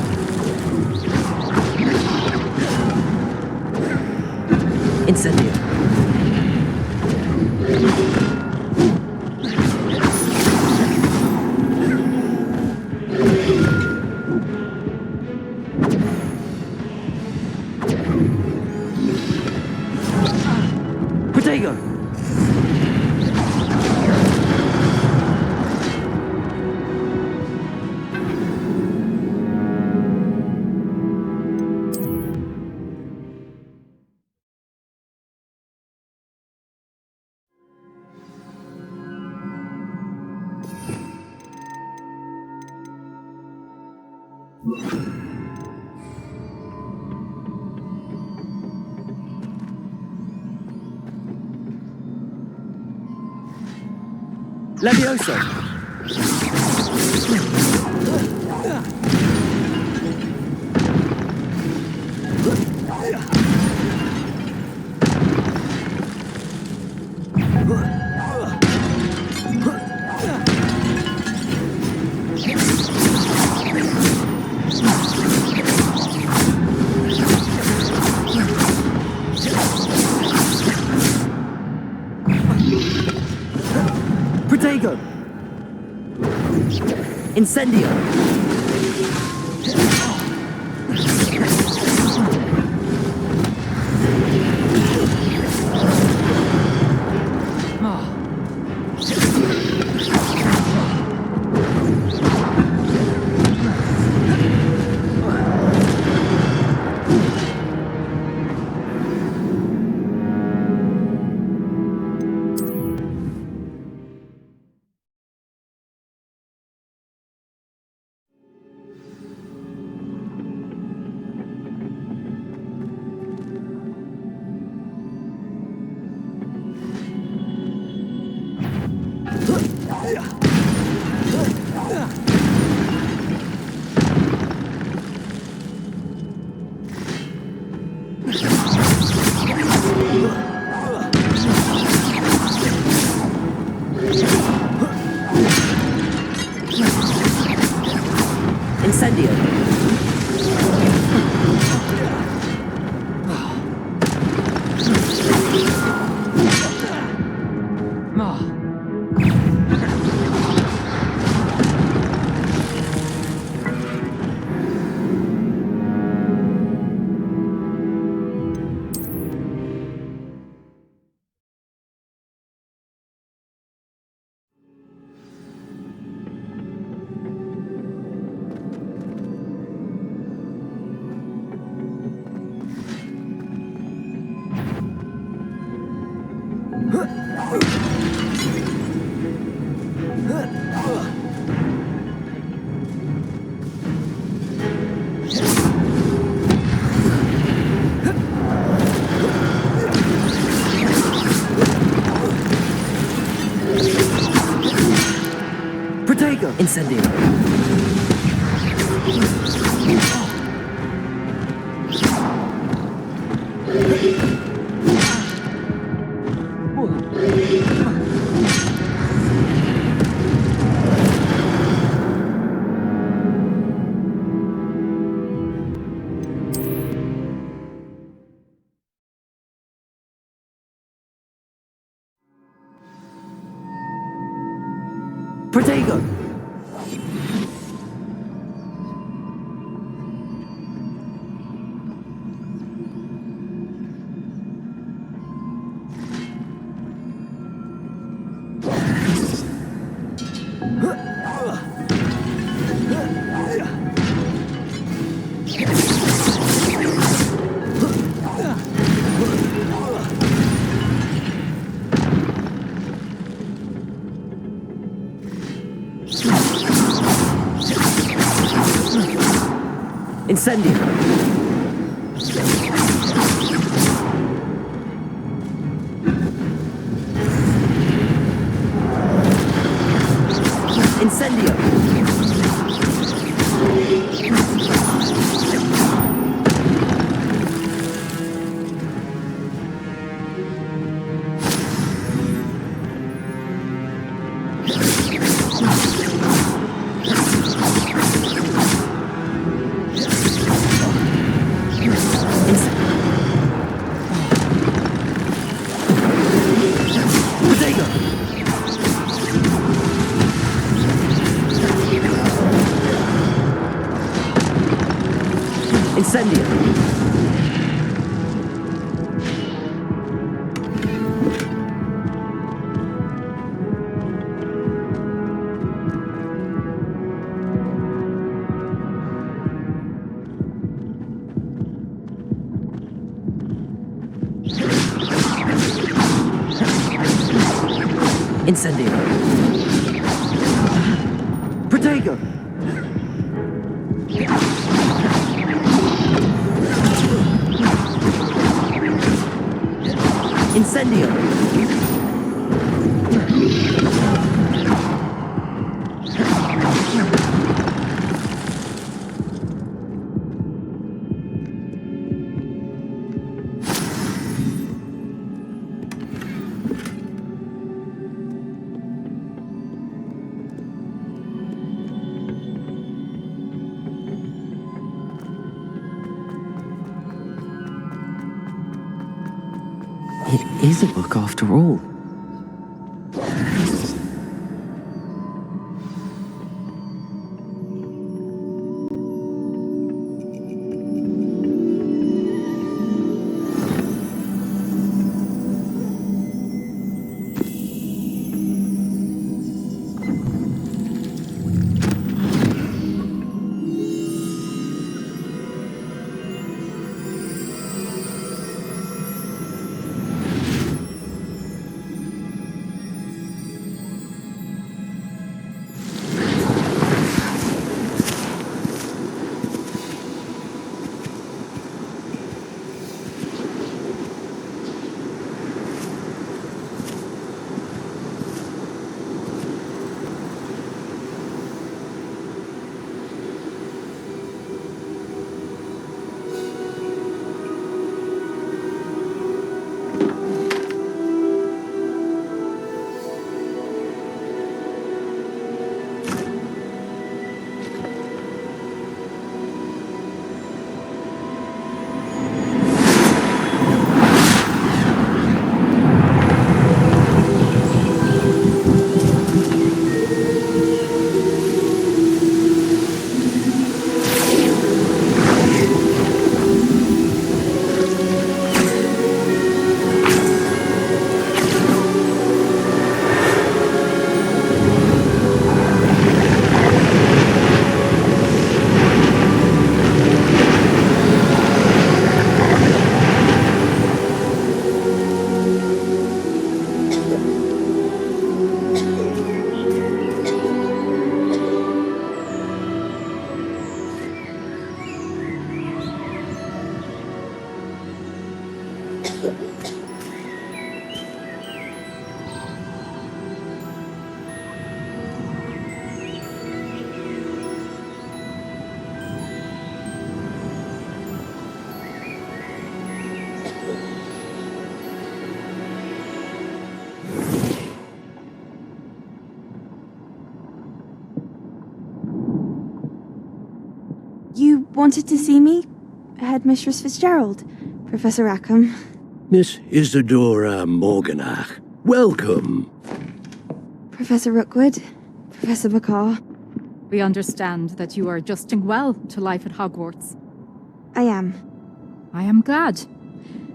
Incendio. Protego. Levioso. Protego. Incendio. Incendio. Protego. Incendio. Protego. Incendio. Incendio. Incendio. Incendio. Protego. Incendio. It is a book after all. wanted to see me? Headmistress Fitzgerald, Professor Rackham. Miss Isadora Morganach, welcome. Professor Rookwood, Professor Bakar. We understand that you are adjusting well to life at Hogwarts. I am. I am glad.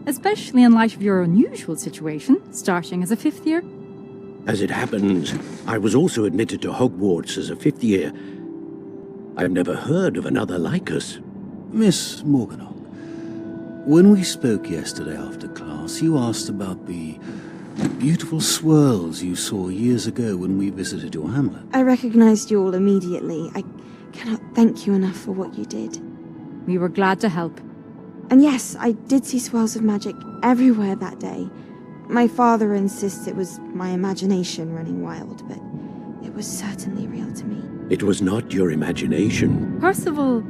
Especially in light of your unusual situation, starting as a 5th year. As it happens, I was also admitted to Hogwarts as a 5th year. I've never heard of another like us. Miss Morganach, when we spoke yesterday after class, you asked about the beautiful swirls you saw years ago when we visited your hamlet. I recognized you all immediately. I cannot thank you enough for what you did. We were glad to help. And yes, I did see swirls of magic everywhere that day. My father insists it was my imagination running wild, but it was certainly real to me. It was not your imagination. Percival,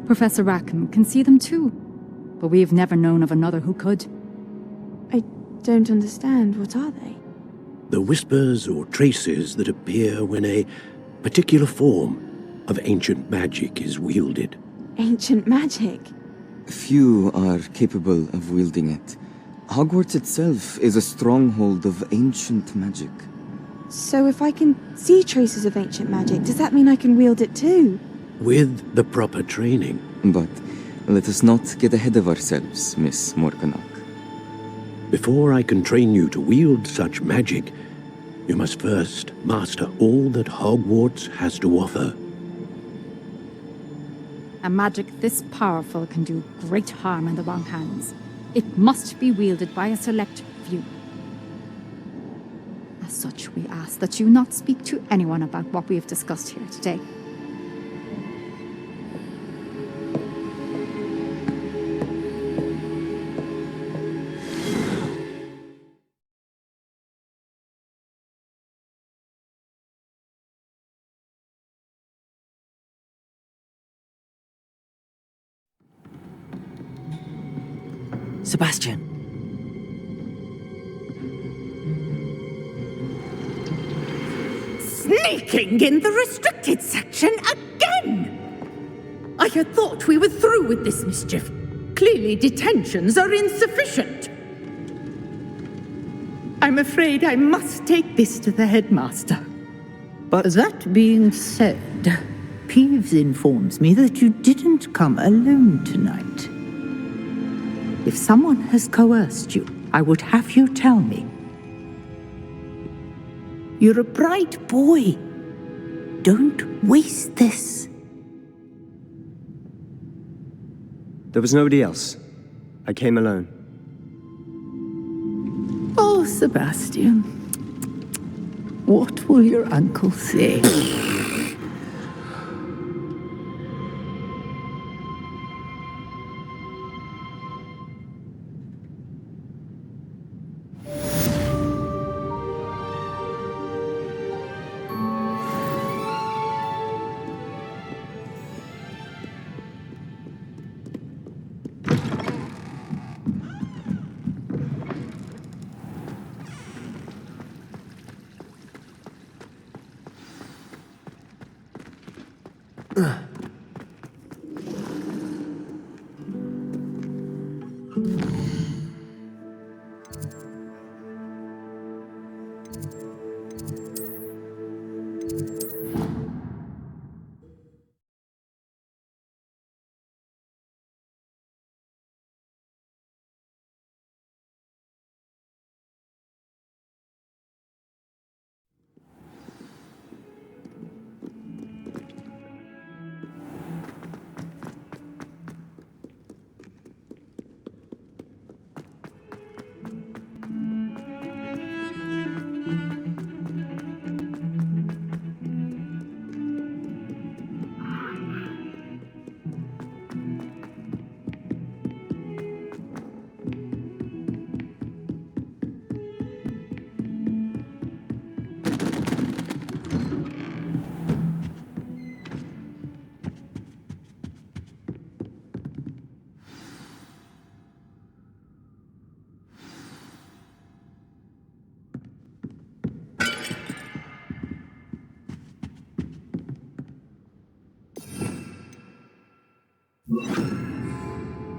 Professor Rackham can see them too. But we've never known of another who could. I don't understand. What are they? The whispers or traces that appear when a particular form of ancient magic is wielded. Ancient magic? Few are capable of wielding it. Hogwarts itself is a stronghold of ancient magic. So if I can see traces of ancient magic, does that mean I can wield it too? With the proper training. But let us not get ahead of ourselves, Miss Morganach. Before I can train you to wield such magic, you must first master all that Hogwarts has to offer. A magic this powerful can do great harm in the wrong hands. It must be wielded by a select few. As such, we ask that you not speak to anyone about what we have discussed here today. Sebastian. Sneaking in the restricted section again! I had thought we were through with this mischief. Clearly detentions are insufficient. I'm afraid I must take this to the headmaster. But that being said, Peeves informs me that you didn't come alone tonight. If someone has coerced you, I would have you tell me. You're a bright boy. Don't waste this. There was nobody else. I came alone. Oh, Sebastian. What will your uncle say?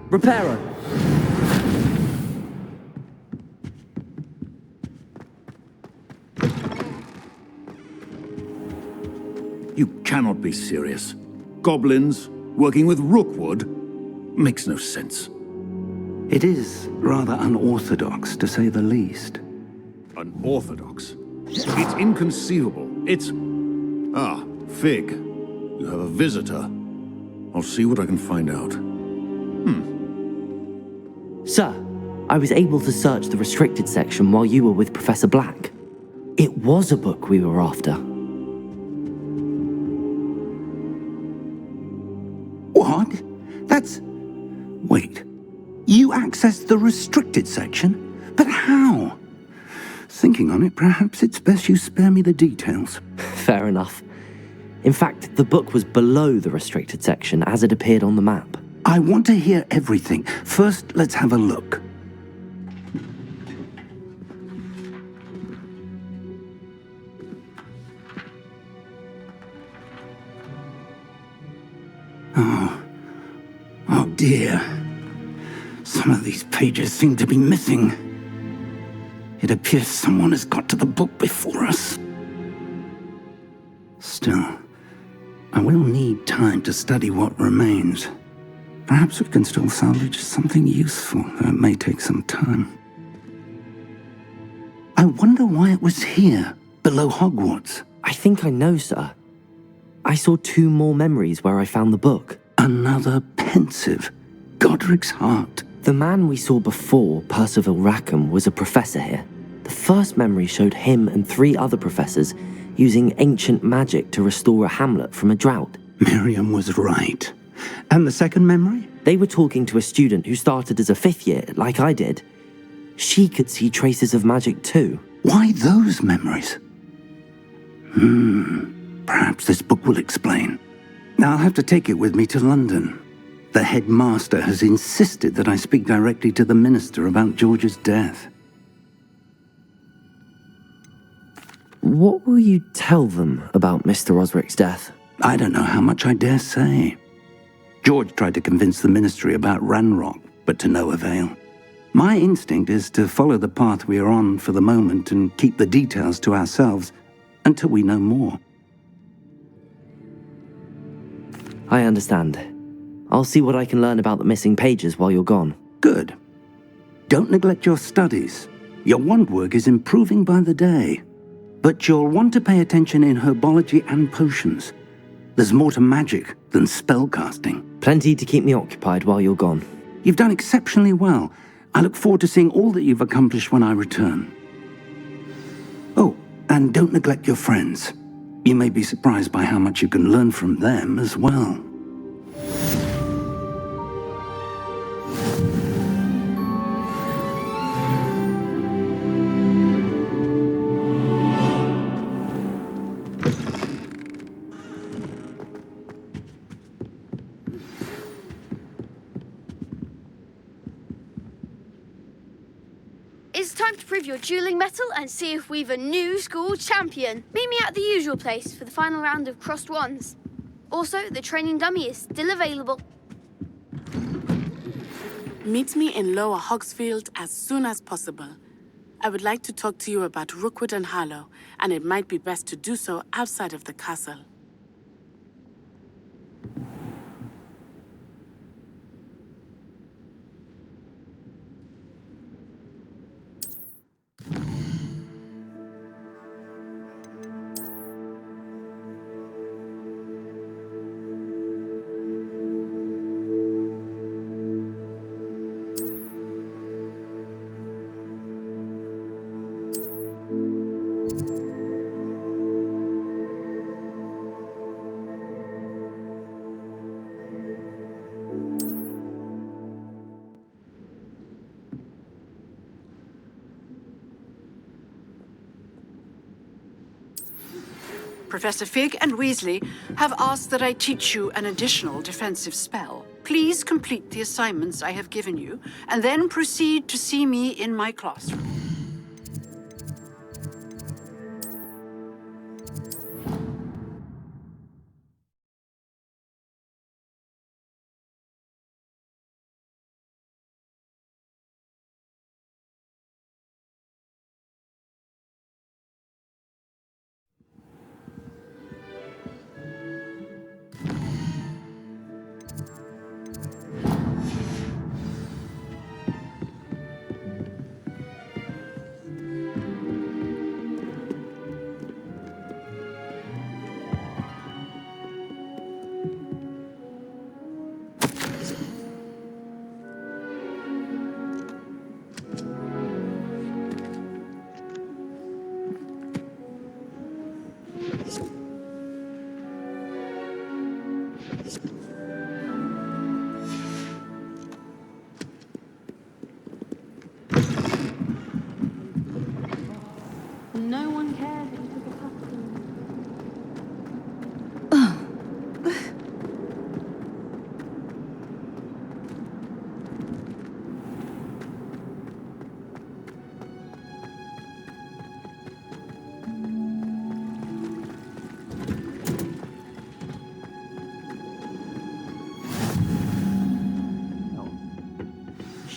Reparo! You cannot be serious. Goblins working with Rookwood makes no sense. It is rather unorthodox, to say the least. Unorthodox? It's inconceivable. It's... Ah, Fig. You have a visitor. I'll see what I can find out. Sir, I was able to search the restricted section while you were with Professor Black. It was a book we were after. What? That's... Wait. You accessed the restricted section? But how? Thinking on it, perhaps it's best you spare me the details. Fair enough. In fact, the book was below the restricted section as it appeared on the map. I want to hear everything. First, let's have a look. Oh dear. Some of these pages seem to be missing. It appears someone has got to the book before us. Still, I will need time to study what remains. Perhaps we can still salvage something useful, though it may take some time. I wonder why it was here, below Hogwarts. I think I know, sir. I saw 2 more memories where I found the book. Another pensive. Godric's heart. The man we saw before, Percival Rackham, was a professor here. The first memory showed him and 3 other professors using ancient magic to restore a hamlet from a drought. Miriam was right. And the second memory? They were talking to a student who started as a 5th year, like I did. She could see traces of magic too. Why those memories? Perhaps this book will explain. Now I'll have to take it with me to London. The headmaster has insisted that I speak directly to the minister about George's death. What will you tell them about Mr. Osric's death? I don't know how much I dare say. George tried to convince the ministry about Ranrock, but to no avail. My instinct is to follow the path we are on for the moment and keep the details to ourselves until we know more. I understand. I'll see what I can learn about the missing pages while you're gone. Good. Don't neglect your studies. Your wand work is improving by the day. But you'll want to pay attention in herbology and potions. There's more to magic than spellcasting. Plenty to keep me occupied while you're gone. You've done exceptionally well. I look forward to seeing all that you've accomplished when I return. Oh, and don't neglect your friends. You may be surprised by how much you can learn from them as well. It's time to prove your dueling mettle and see if we've a new school champion. Meet me at the usual place for the final round of crossed wands. Also, the training dummy is still available. Meet me in Lower Hogsfield as soon as possible. I would like to talk to you about Rookwood and Harlow, and it might be best to do so outside of the castle. Professor Fig and Weasley have asked that I teach you an additional defensive spell. Please complete the assignments I have given you, and then proceed to see me in my classroom.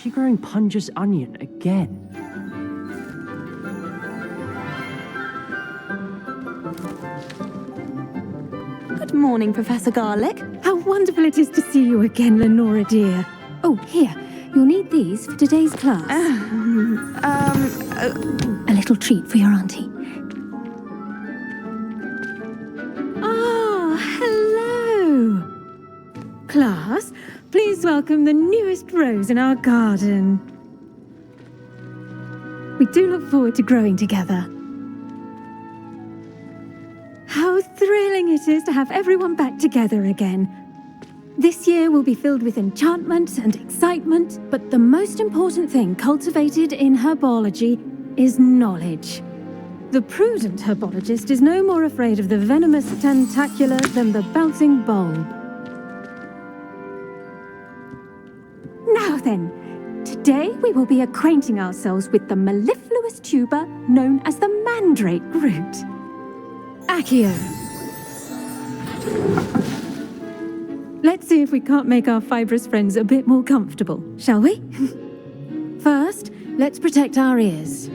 she growing Punja's onion again? Good morning, Professor Garlick. How wonderful it is to see you again, Lenora dear. Oh, here. You'll need these for today's class. A little treat for your auntie. Ah, hello. Class, please welcome the newest rose in our garden. We do look forward to growing together. How thrilling it is to have everyone back together again. This year will be filled with enchantment and excitement, but the most important thing cultivated in herbology is knowledge. The prudent herbologist is no more afraid of the venomous tentacula than the bouncing bulb. Now then, today we will be acquainting ourselves with the mellifluous tuber known as the mandrake root. Accio. Let's see if we can't make our fibrous friends a bit more comfortable, shall we? First, let's protect our ears.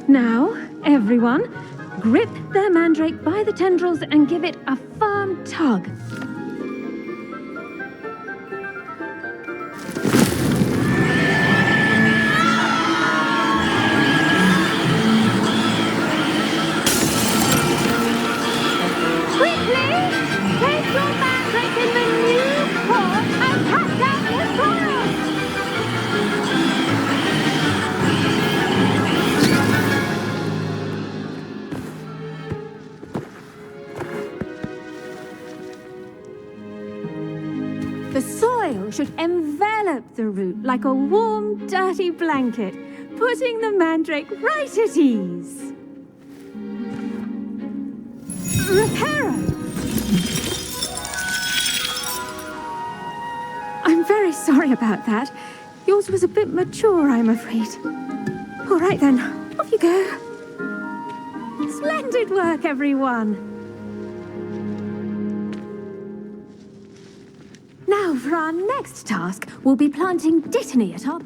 Now, everyone, grip their mandrake by the tendrils and give it a firm tug. The soil should envelop the root like a warm, dirty blanket, putting the mandrake right at ease. Reparo! I'm very sorry about that. Yours was a bit mature, I'm afraid. All right then, off you go. Splendid work, everyone. Now, for our next task, we'll be planting dittany at our...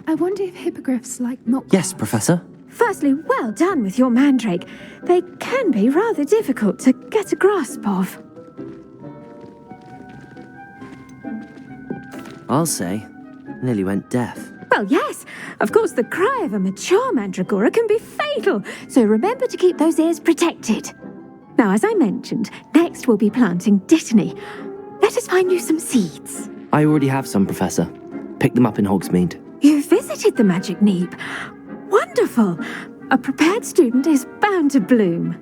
I wonder if hippogriffs like knock... Yes, Professor. Firstly, well done with your mandrake. They can be rather difficult to get a grasp of. I'll say, nearly went deaf. Well, yes. Of course, the cry of a mature mandragora can be fatal, so remember to keep those ears protected. Now, as I mentioned, next we'll be planting dittany. Let us find you some seeds. I already have some, Professor. Picked them up in Hogsmeade. You visited the Magic Neep. Wonderful. A prepared student is bound to bloom.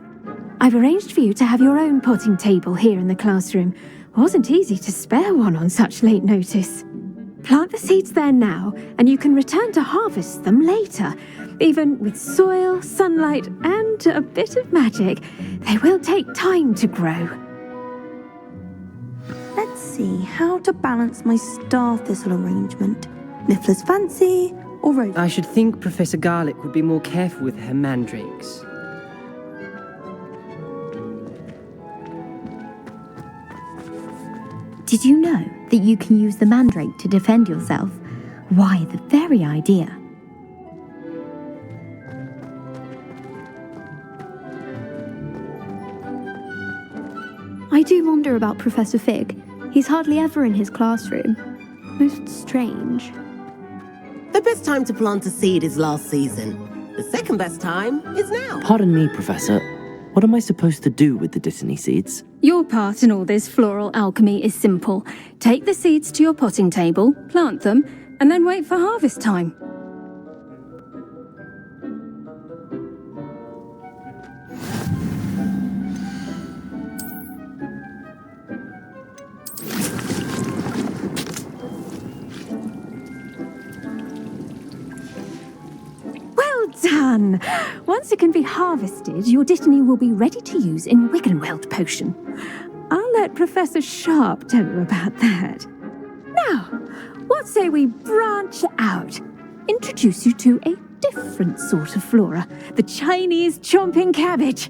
I've arranged for you to have your own potting table here in the classroom. Wasn't easy to spare one on such late notice. Plant the seeds there now, and you can return to harvest them later. Even with soil, sunlight, and a bit of magic, they will take time to grow. Let's see how to balance my star thistle arrangement. Niffler's fancy or rose? I should think Professor Garlick would be more careful with her mandrakes. Did you know that you can use the mandrake to defend yourself? Why, the very idea. I do wonder about Professor Fig. He's hardly ever in his classroom. Most strange. The best time to plant a seed is last season. The second best time is now. Pardon me, Professor. What am I supposed to do with the dittany seeds? Your part in all this floral alchemy is simple. Take the seeds to your potting table, plant them, and then wait for harvest time. Done! Once it can be harvested, your dittany will be ready to use in Wiggenweld potion. I'll let Professor Sharp tell you about that. Now, what say we branch out? Introduce you to a different sort of flora, the Chinese chomping cabbage.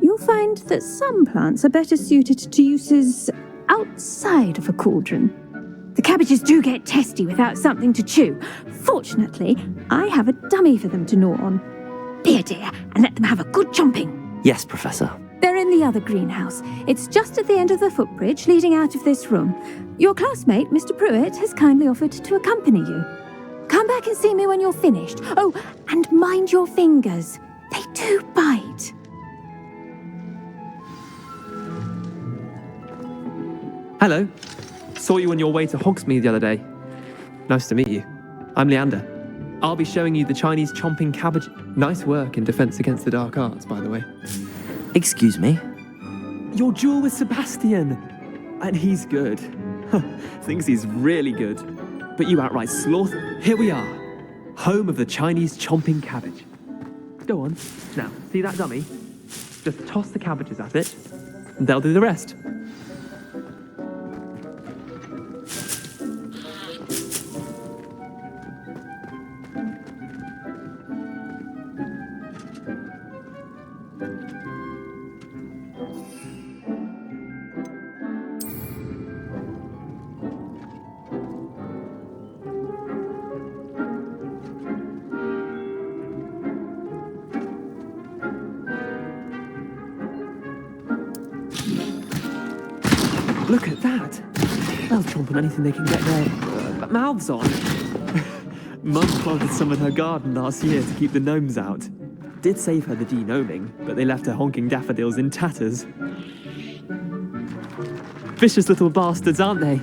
You you'll find that some plants are better suited to uses outside of a cauldron. The cabbages do get testy without something to chew. Fortunately, I have a dummy for them to gnaw on. Be a dear and let them have a good chomping. Yes, Professor. They're in the other greenhouse. It's just at the end of the footbridge leading out of this room. Your classmate, Mr. Pruitt, has kindly offered to accompany you. Come back and see me when you're finished. Oh, and mind your fingers. They do bite. Hello. Saw you on your way to Hogsmeade the other day. Nice to meet you. I'm Leander. I'll be showing you the Chinese chomping cabbage. Nice work in Defense Against the Dark Arts, by the way. Excuse me? Your duel with Sebastian. And he's good. Thinks he's really good. But you outright slaughter. Here we are. Home of the Chinese chomping cabbage. Go on. Now, see that dummy? Just toss the cabbages at it, and they'll do the rest. Look at that! They'll chomp on anything they can get their mouths on. Mum planted some in her garden last year to keep the gnomes out. Did save her the de-gnoming, but they left her honking daffodils in tatters. Vicious little bastards, aren't they?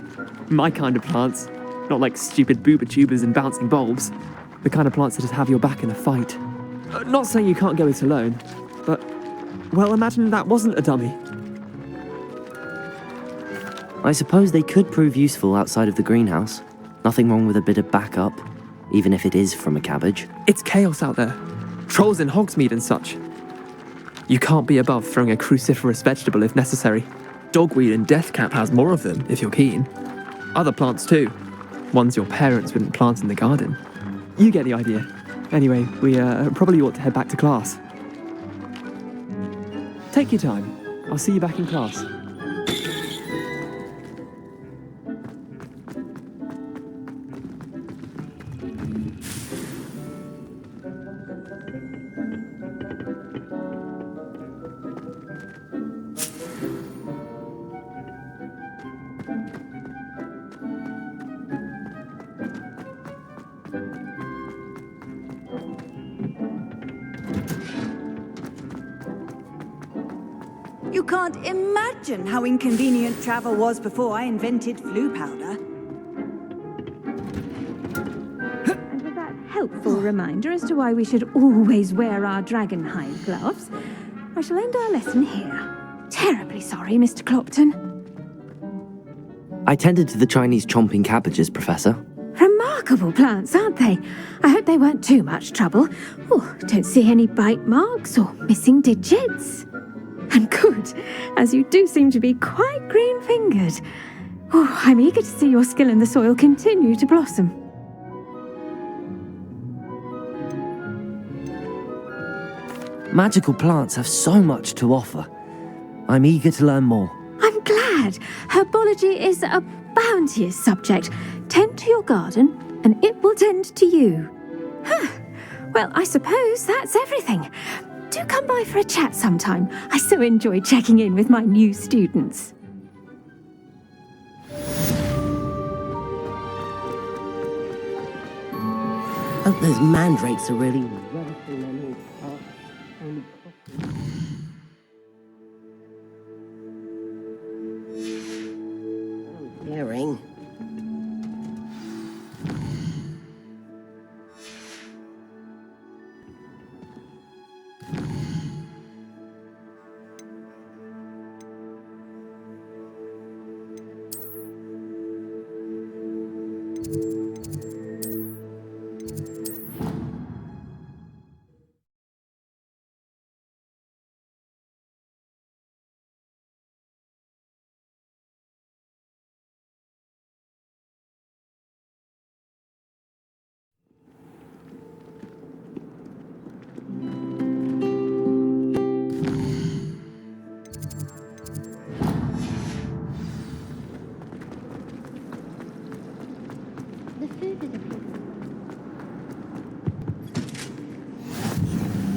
My kind of plants. Not like stupid booba tubers and bouncing bulbs. The kind of plants that just have your back in a fight. Not saying you can't go it alone, but, well, imagine that wasn't a dummy. I suppose they could prove useful outside of the greenhouse. Nothing wrong with a bit of backup, even if it is from a cabbage. It's chaos out there. Trolls in Hogsmeade and such. You can't be above throwing a cruciferous vegetable if necessary. Dogweed and deathcap has more of them, if you're keen. Other plants too. Ones your parents wouldn't plant in the garden. You get the idea. Anyway, we probably ought to head back to class. Take your time. I'll see you back in class. You can't imagine how inconvenient travel was before I invented flu powder. And with that helpful reminder as to why we should always wear our dragonhide gloves, I shall end our lesson here. Terribly sorry, Mr. Clopton. I tended to the Chinese chomping cabbages, Professor. Remarkable plants, aren't they? I hope they weren't too much trouble. Oh, don't see any bite marks or missing digits. And good, as you do seem to be quite green-fingered. Oh, I'm eager to see your skill in the soil continue to blossom. Magical plants have so much to offer. I'm eager to learn more. I'm glad. Herbology is a bounteous subject. Tend to your garden, and it will tend to you. Well, I suppose that's everything. Do come by for a chat sometime. I so enjoy checking in with my new students. Hope those mandrakes are really hearing.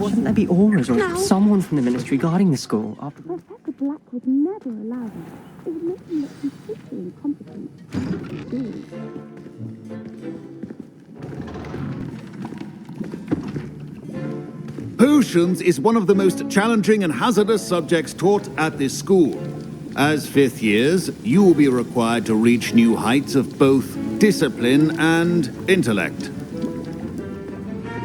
Shouldn't there be auras or someone from the ministry guarding the school? Professor Black would never allow them. It would make him look completely incompetent. Potions is one of the most challenging and hazardous subjects taught at this school. As fifth years, you will be required to reach new heights of both discipline and intellect.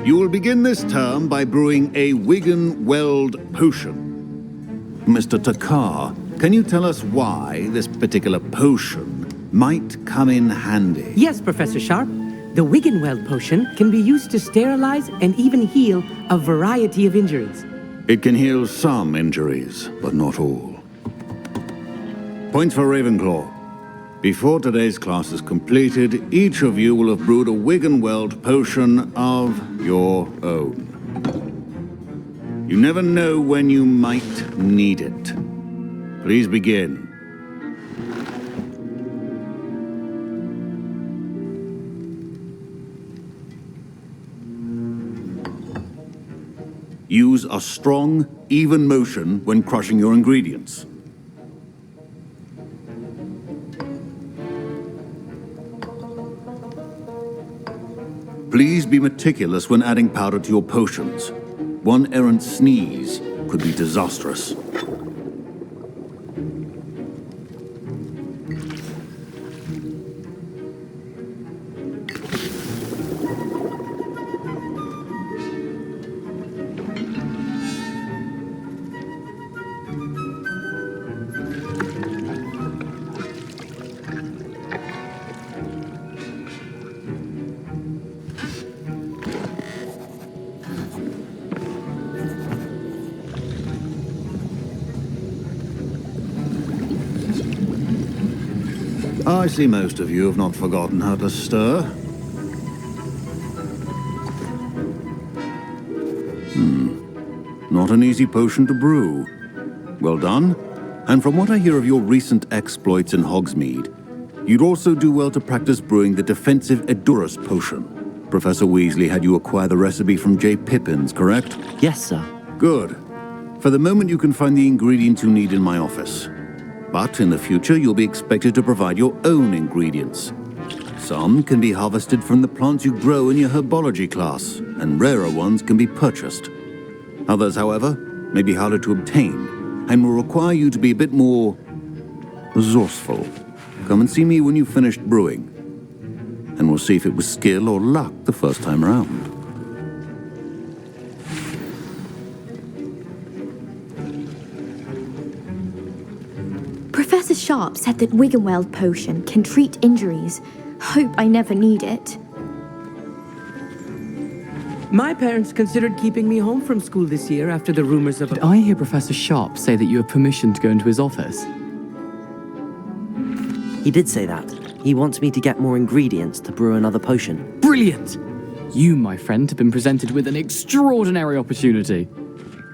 You will begin this term by brewing a Wigan-Weld potion. Mr. Takar, can you tell us why this particular potion might come in handy? Yes, Professor Sharp. The Wigan-Weld potion can be used to sterilize and even heal a variety of injuries. It can heal some injuries, but not all. Points for Ravenclaw. Before today's class is completed, each of you will have brewed a Wigan-Weld potion of your own. You never know when you might need it. Please begin. Use a strong, even motion when crushing your ingredients. Please be meticulous when adding powder to your potions. One errant sneeze could be disastrous. I see most of you have not forgotten how to stir. Not an easy potion to brew. Well done. And from what I hear of your recent exploits in Hogsmeade, you'd also do well to practice brewing the defensive Edurus potion. Professor Weasley had you acquire the recipe from J. Pippins, correct? Yes, sir. Good. For the moment, you can find the ingredients you need in my office. But in the future, you'll be expected to provide your own ingredients. Some can be harvested from the plants you grow in your herbology class, and rarer ones can be purchased. Others, however, may be harder to obtain, and will require you to be a bit more resourceful. Come and see me when you've finished brewing, and we'll see if it was skill or luck the first time around. Professor Sharp said that Wigan-Weld potion can treat injuries. Hope I never need it. My parents considered keeping me home from school this year after the rumors of... Did I hear Professor Sharp say that you have permission to go into his office? He did say that. He wants me to get more ingredients to brew another potion. Brilliant! You, my friend, have been presented with an extraordinary opportunity.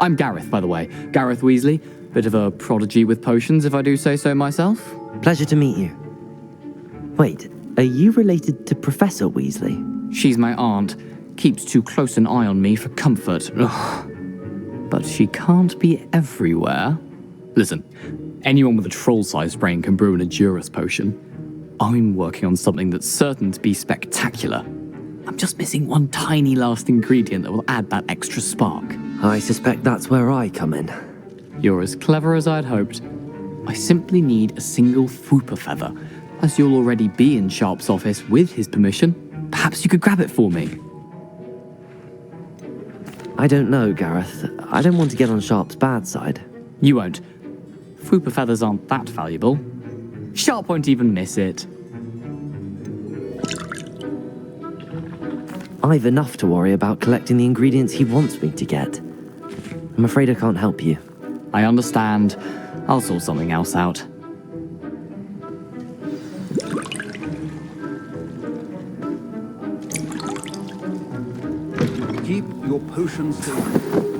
I'm Gareth, by the way. Gareth Weasley. Bit of a prodigy with potions, if I do say so myself. Pleasure to meet you. Wait, are you related to Professor Weasley? She's my aunt. Keeps too close an eye on me for comfort. Ugh. But she can't be everywhere. Listen, anyone with a troll-sized brain can brew an Edurus potion. I'm working on something that's certain to be spectacular. I'm just missing one tiny last ingredient that will add that extra spark. I suspect that's where I come in. You're as clever as I'd hoped. I simply need a single Fwooper feather. As you'll already be in Sharp's office with his permission, perhaps you could grab it for me. I don't know, Gareth. I don't want to get on Sharp's bad side. You won't. Fwooper feathers aren't that valuable. Sharp won't even miss it. I've enough to worry about collecting the ingredients he wants me to get. I'm afraid I can't help you. I understand. I'll sort something else out. Keep your potions safe.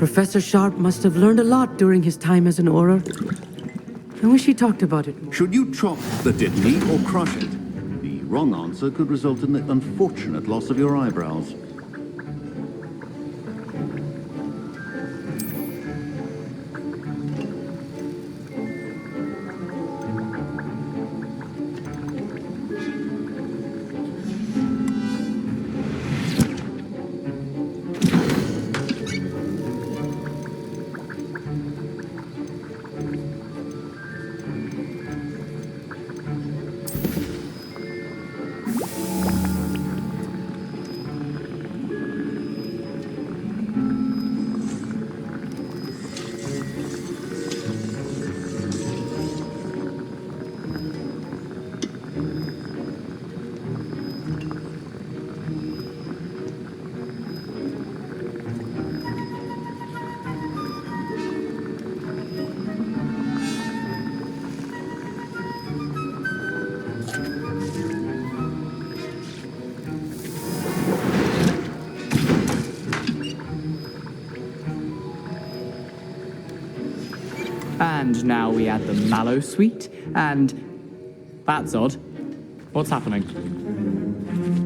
Professor Sharp must have learned a lot during his time as an Auror. I wish he talked about it. Should you chop the Dittany or crush it? The wrong answer could result in the unfortunate loss of your eyebrows. And now we add the Mallow Suite, and... That's odd. What's happening?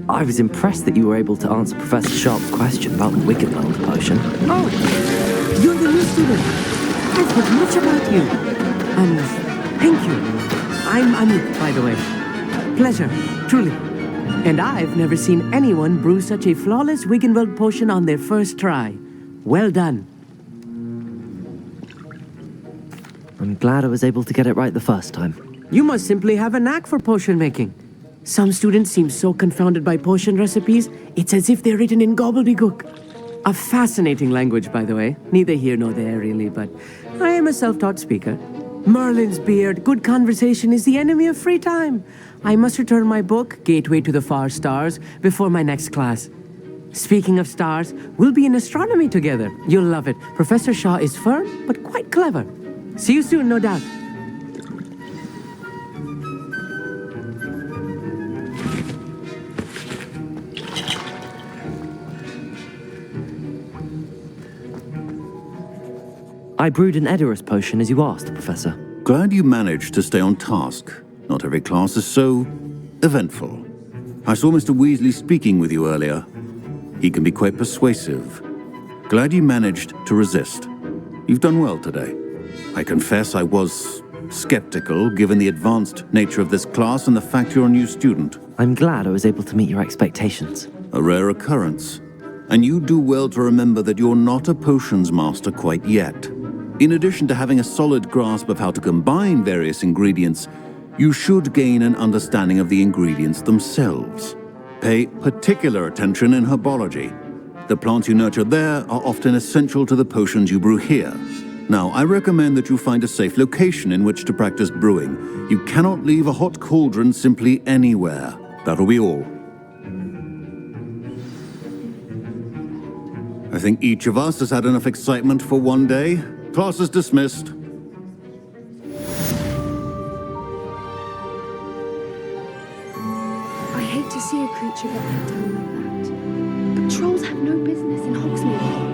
I was impressed that you were able to answer Professor Sharp's question about the Wiggenweld potion. Oh, you're the new student. I've heard much about you. Thank you. I'm Amit, by the way. Pleasure, truly. And I've never seen anyone brew such a flawless Wiggenweld potion on their first try. Well done. I'm glad I was able to get it right the first time. You must simply have a knack for potion making. Some students seem so confounded by potion recipes, it's as if they're written in gobbledygook. A fascinating language, by the way. Neither here nor there, really, but I am a self-taught speaker. Merlin's beard, good conversation is the enemy of free time. I must return my book, Gateway to the Far Stars, before my next class. Speaking of stars, we'll be in astronomy together. You'll love it. Professor Shaw is firm, but quite clever. See you soon, no doubt. I brewed an Edorus potion as you asked, Professor. Glad you managed to stay on task. Not every class is so eventful. I saw Mr. Weasley speaking with you earlier. He can be quite persuasive. Glad you managed to resist. You've done well today. I confess I was skeptical, given the advanced nature of this class and the fact you're a new student. I'm glad I was able to meet your expectations. A rare occurrence. And you do well to remember that you're not a potions master quite yet. In addition to having a solid grasp of how to combine various ingredients, you should gain an understanding of the ingredients themselves. Pay particular attention in herbology. The plants you nurture there are often essential to the potions you brew here. Now, I recommend that you find a safe location in which to practice brewing. You cannot leave a hot cauldron simply anywhere. That'll be all. I think each of us has had enough excitement for one day. Class is dismissed. I hate to see a creature get let down like that. But trolls have no business in Hogsmeade.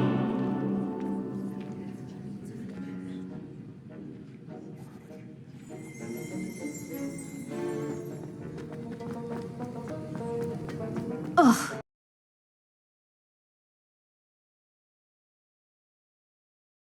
Ugh.